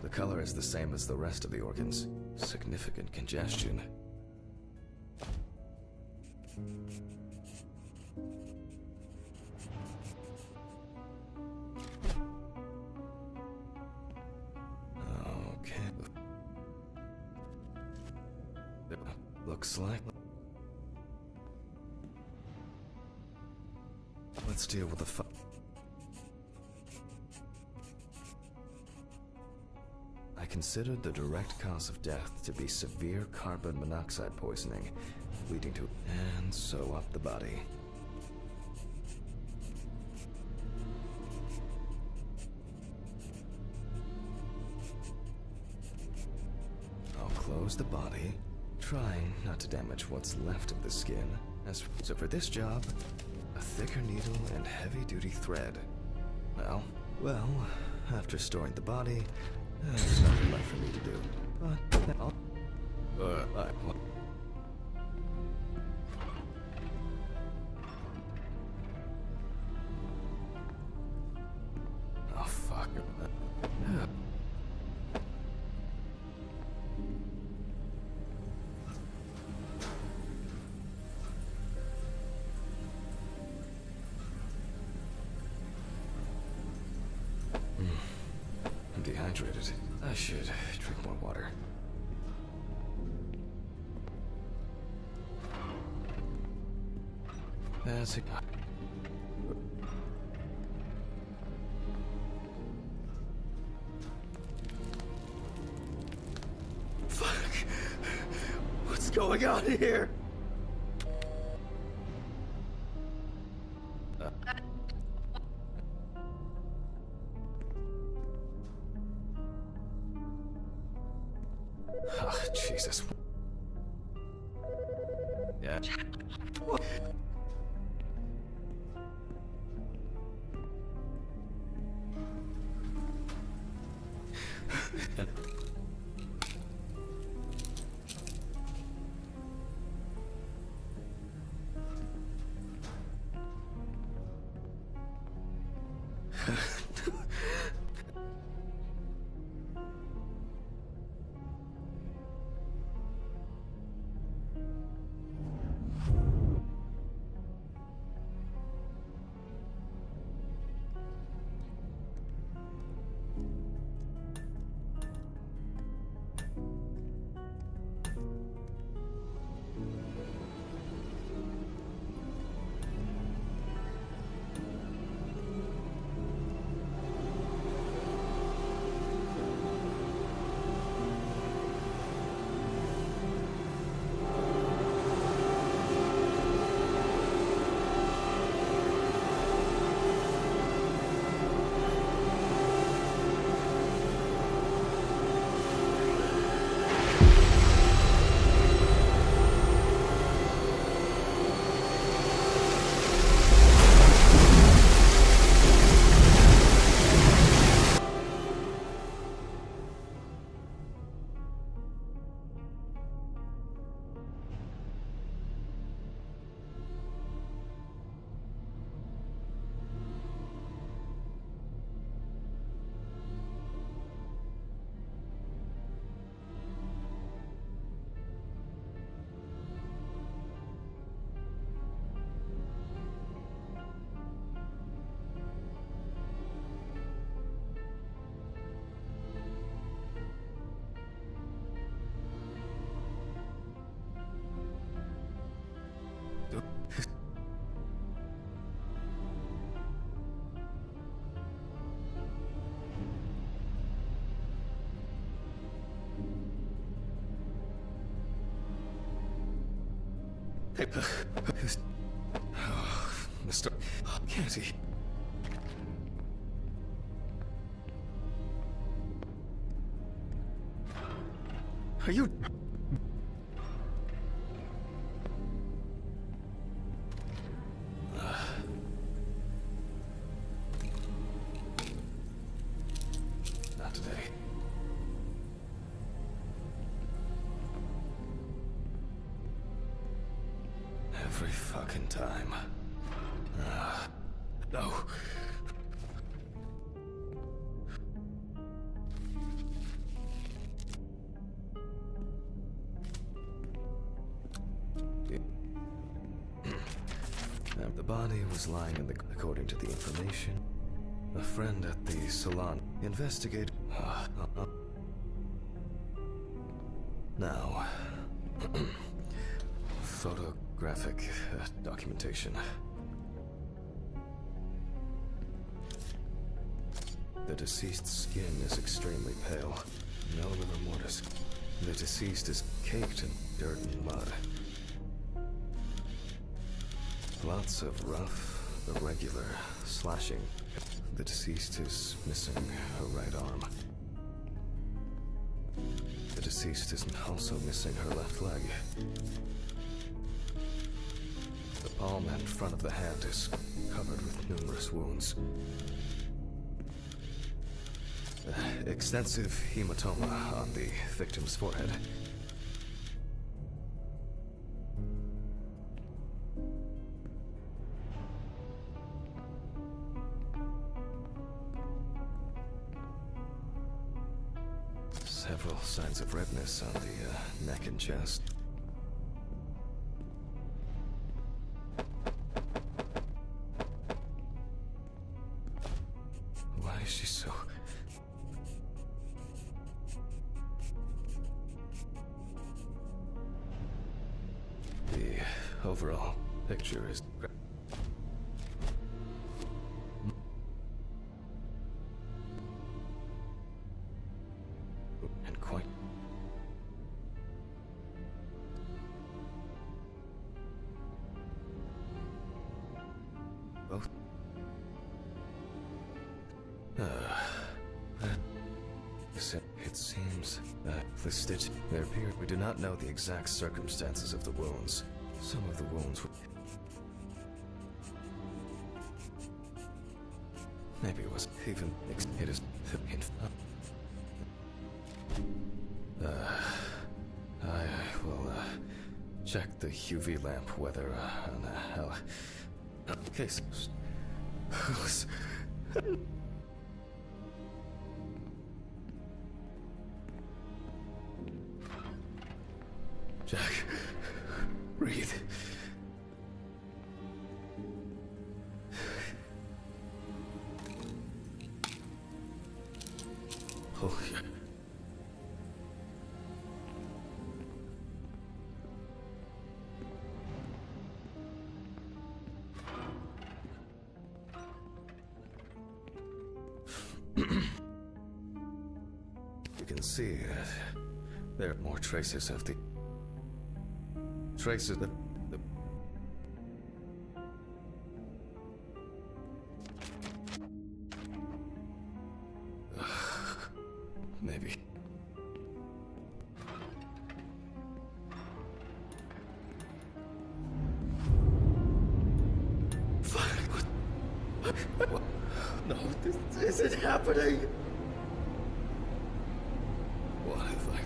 The color is the same as the rest of the organs. Significant congestion. Okay. Looks like... Let's deal with the I considered the direct cause of death to be severe carbon monoxide poisoning, leading to... and sew up the body. I'll close the body, trying not to damage what's left of the skin. So for this job, a thicker needle and heavy-duty thread. Well, after storing the body, There's nothing left for me to do. But I'll... what? Oh, fuck. I'm dehydrated. I should drink more water. That's it. Fuck. What's going on here? Oh, Jesus. Yeah. Hey, Mr. Kennedy. Are you... Not today. Every fucking time. No. The body was lying in the... According to the information, a friend at the salon investigated... Now... Photographic documentation. The deceased's skin is extremely pale. No rigor mortis. The deceased is caked in dirt and mud. Lots of rough, irregular slashing. The deceased is missing her right arm. The deceased is also missing her left leg. The palm and front of the hand is covered with numerous wounds. Extensive hematoma on the victim's forehead. Several signs of redness on the neck and chest. Why is she so... The overall picture is... and quite... both... It seems that the stitch... There appear... We do not know the exact circumstances of the wounds. Some of the wounds were... Maybe it was even... It is... I will, check the UV lamp whether, on how... Case... Jack, breathe. Oh, yeah. You can see there are more traces of the... Traces of the... Maybe. What? No, this isn't happening. What have I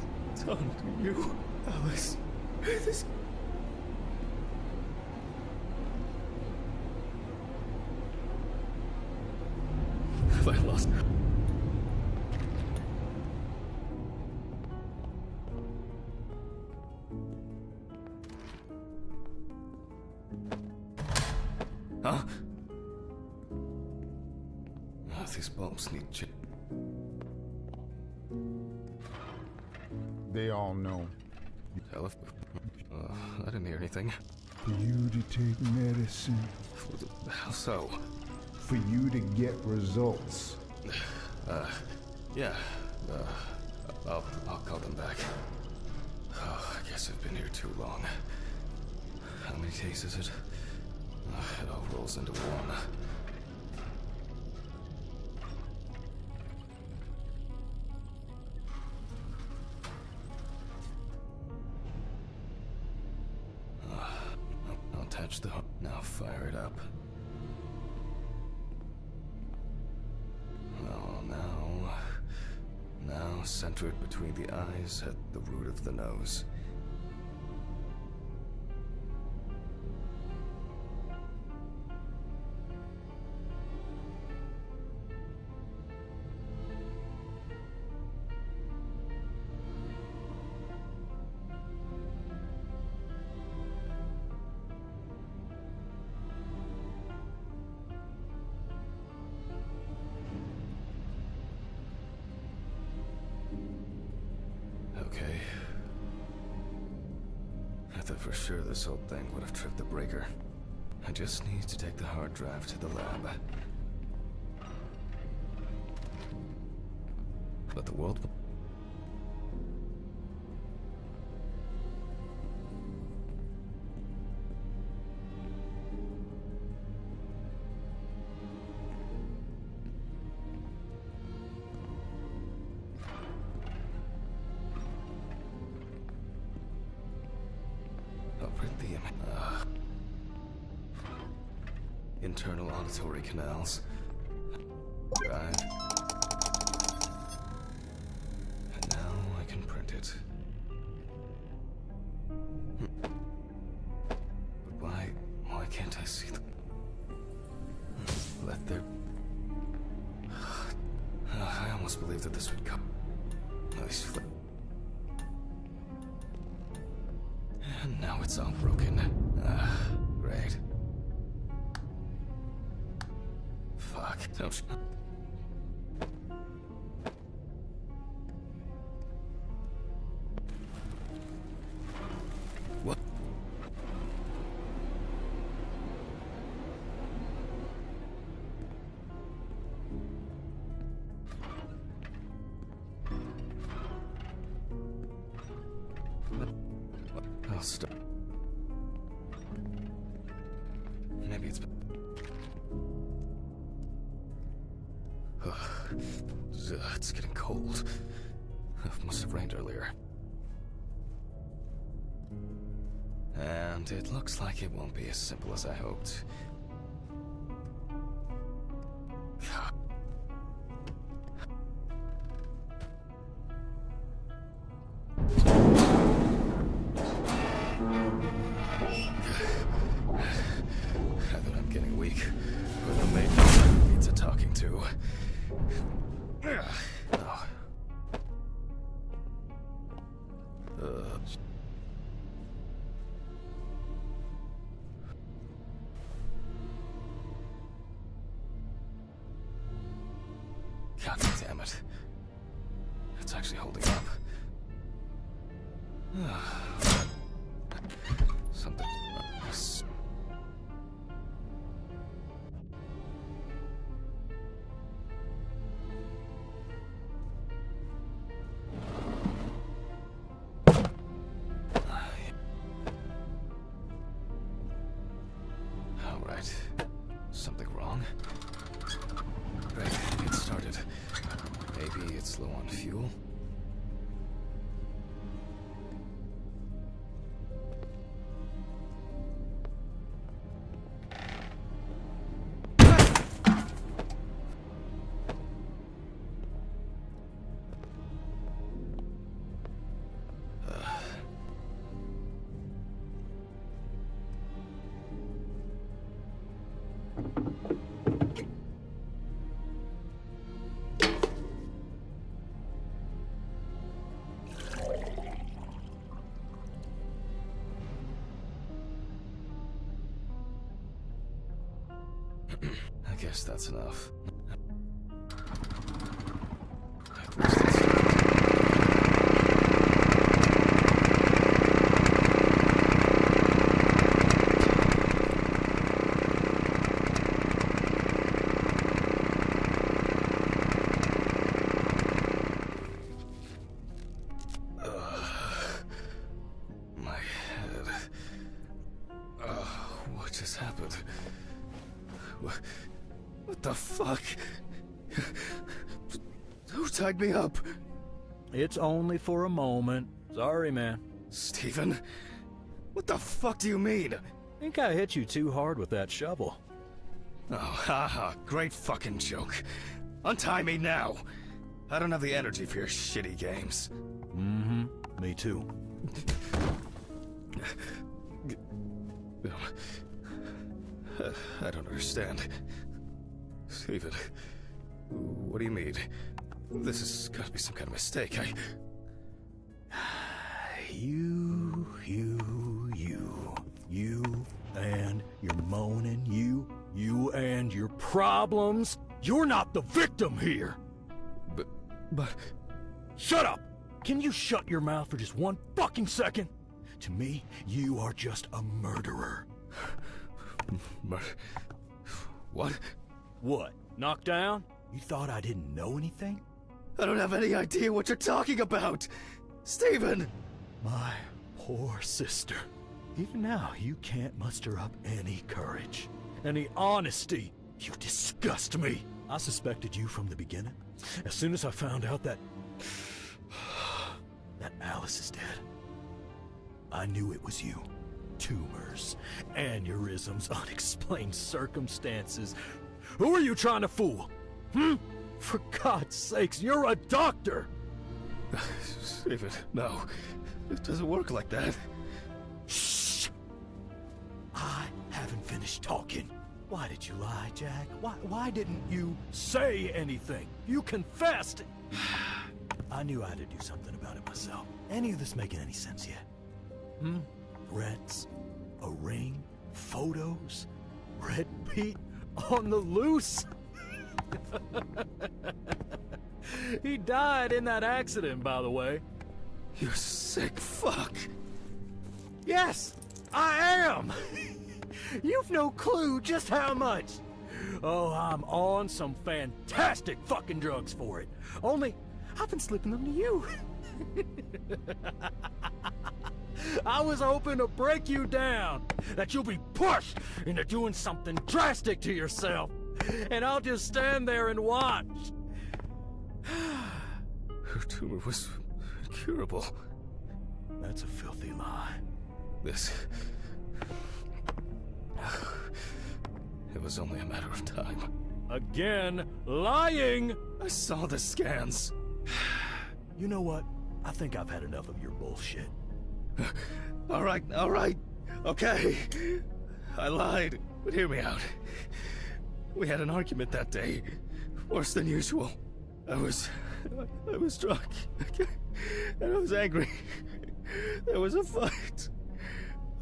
done to you, Alice? This... Have I lost... Huh? These bulbs need to... They all know. I didn't hear anything. For you to take medicine. How so? For you to get results. Yeah. I'll call them back. Oh, I guess I've been here too long. How many days is it? It all rolls into one. I'll attach the hook. Now fire it up. Well, now center it between the eyes at the root of the nose. Okay. I thought for sure this whole thing would have tripped the breaker. I just need to take the hard drive to the lab. But the world... I'll print the internal auditory canals. Right. Why can't I see them? Let there... I almost believed that this would come. Nice flip. And now it's all broken. Great. Fuck. Don't... What? I'll stop. Maybe it's... It's getting cold. It must have rained earlier. And it looks like it won't be as simple as I hoped. God. Either I'm getting weak, or the main needs a talking to. God damn it. It's actually holding up. Something... Alright. Something wrong? Great, it started. Maybe it's low on fuel? I guess that's enough. My head. What just happened? What the fuck? Who tied me up? It's only for a moment. Sorry, man. Steven? What the fuck do you mean? Think I hit you too hard with that shovel. Oh, haha, great fucking joke. Untie me now! I don't have the energy for your shitty games. Mm-hmm. Me too. I don't understand. Steven, what do you mean? This has got to be some kind of mistake. You and your moaning, you and your problems. You're not the victim here. But... Shut up! Can you shut your mouth for just one fucking second? To me, you are just a murderer. What? What? Knocked down? You thought I didn't know anything? I don't have any idea what you're talking about! Steven! My poor sister. Even now, you can't muster up any courage, any honesty. You disgust me. I suspected you from the beginning. As soon as I found out that Alice is dead, I knew it was you. Tumors, aneurysms, unexplained circumstances. Who are you trying to fool? For God's sakes, you're a doctor! Steven, no. It doesn't work like that. Shh! I haven't finished finish talking. Why did you lie, Jack? Why didn't you say anything? You confessed! I knew I had to do something about it myself. Any of this making any sense yet? Threats? A ring? Photos? Red Pete on the loose? He died in that accident, by the way. You sick fuck. Yes, I am! You've no clue just how much. Oh, I'm on some fantastic fucking drugs for it. Only, I've been slipping them to you. I was hoping to break you down, that you'll be pushed into doing something drastic to yourself, and I'll just stand there and watch. Her tumor was incurable. That's a filthy lie. This... It was only a matter of time. Again, lying! I saw the scans. You know what? I think I've had enough of your bullshit. All right. Okay. I lied, but hear me out. We had an argument that day. Worse than usual. I was drunk. And I was angry. There was a fight.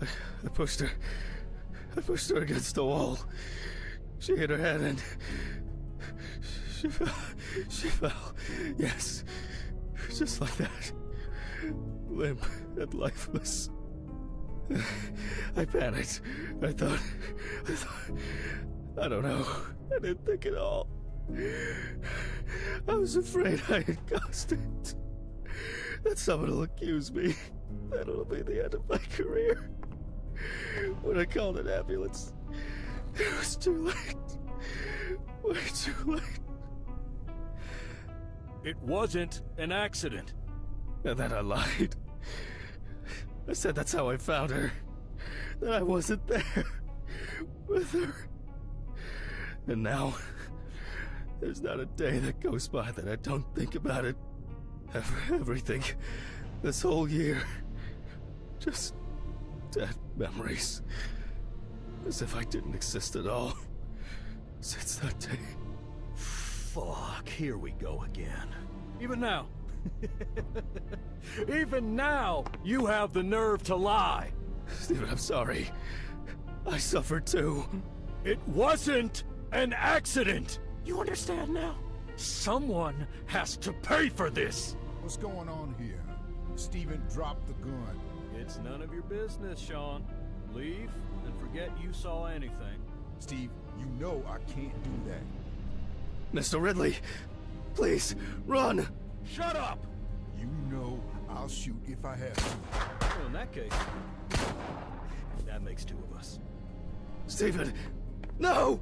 I pushed her against the wall. She hit her head and she fell. Yes, just like that. Limp and lifeless. I panicked. I thought, I don't know. I didn't think at all. I was afraid I had caused it. That someone will accuse me. That'll be the end of my career. When I called an ambulance, it was too late. Way too late. It wasn't an accident. And then I lied. I said that's how I found her. That I wasn't there with her. And now, there's not a day that goes by that I don't think about it. Everything. This whole year. Just dead memories. As if I didn't exist at all. Since that day. Fuck, here we go again. Even now. Even now, you have the nerve to lie. Steven, I'm sorry. I suffered too. It wasn't an accident. You understand now? Someone has to pay for this. What's going on here? Steven dropped the gun. It's none of your business, Sean. Leave and forget you saw anything. Steve, you know I can't do that. Mr. Ridley, please, run! Shut up! You know I'll shoot if I have to. Well, in that case, that makes two of us. Steven, no!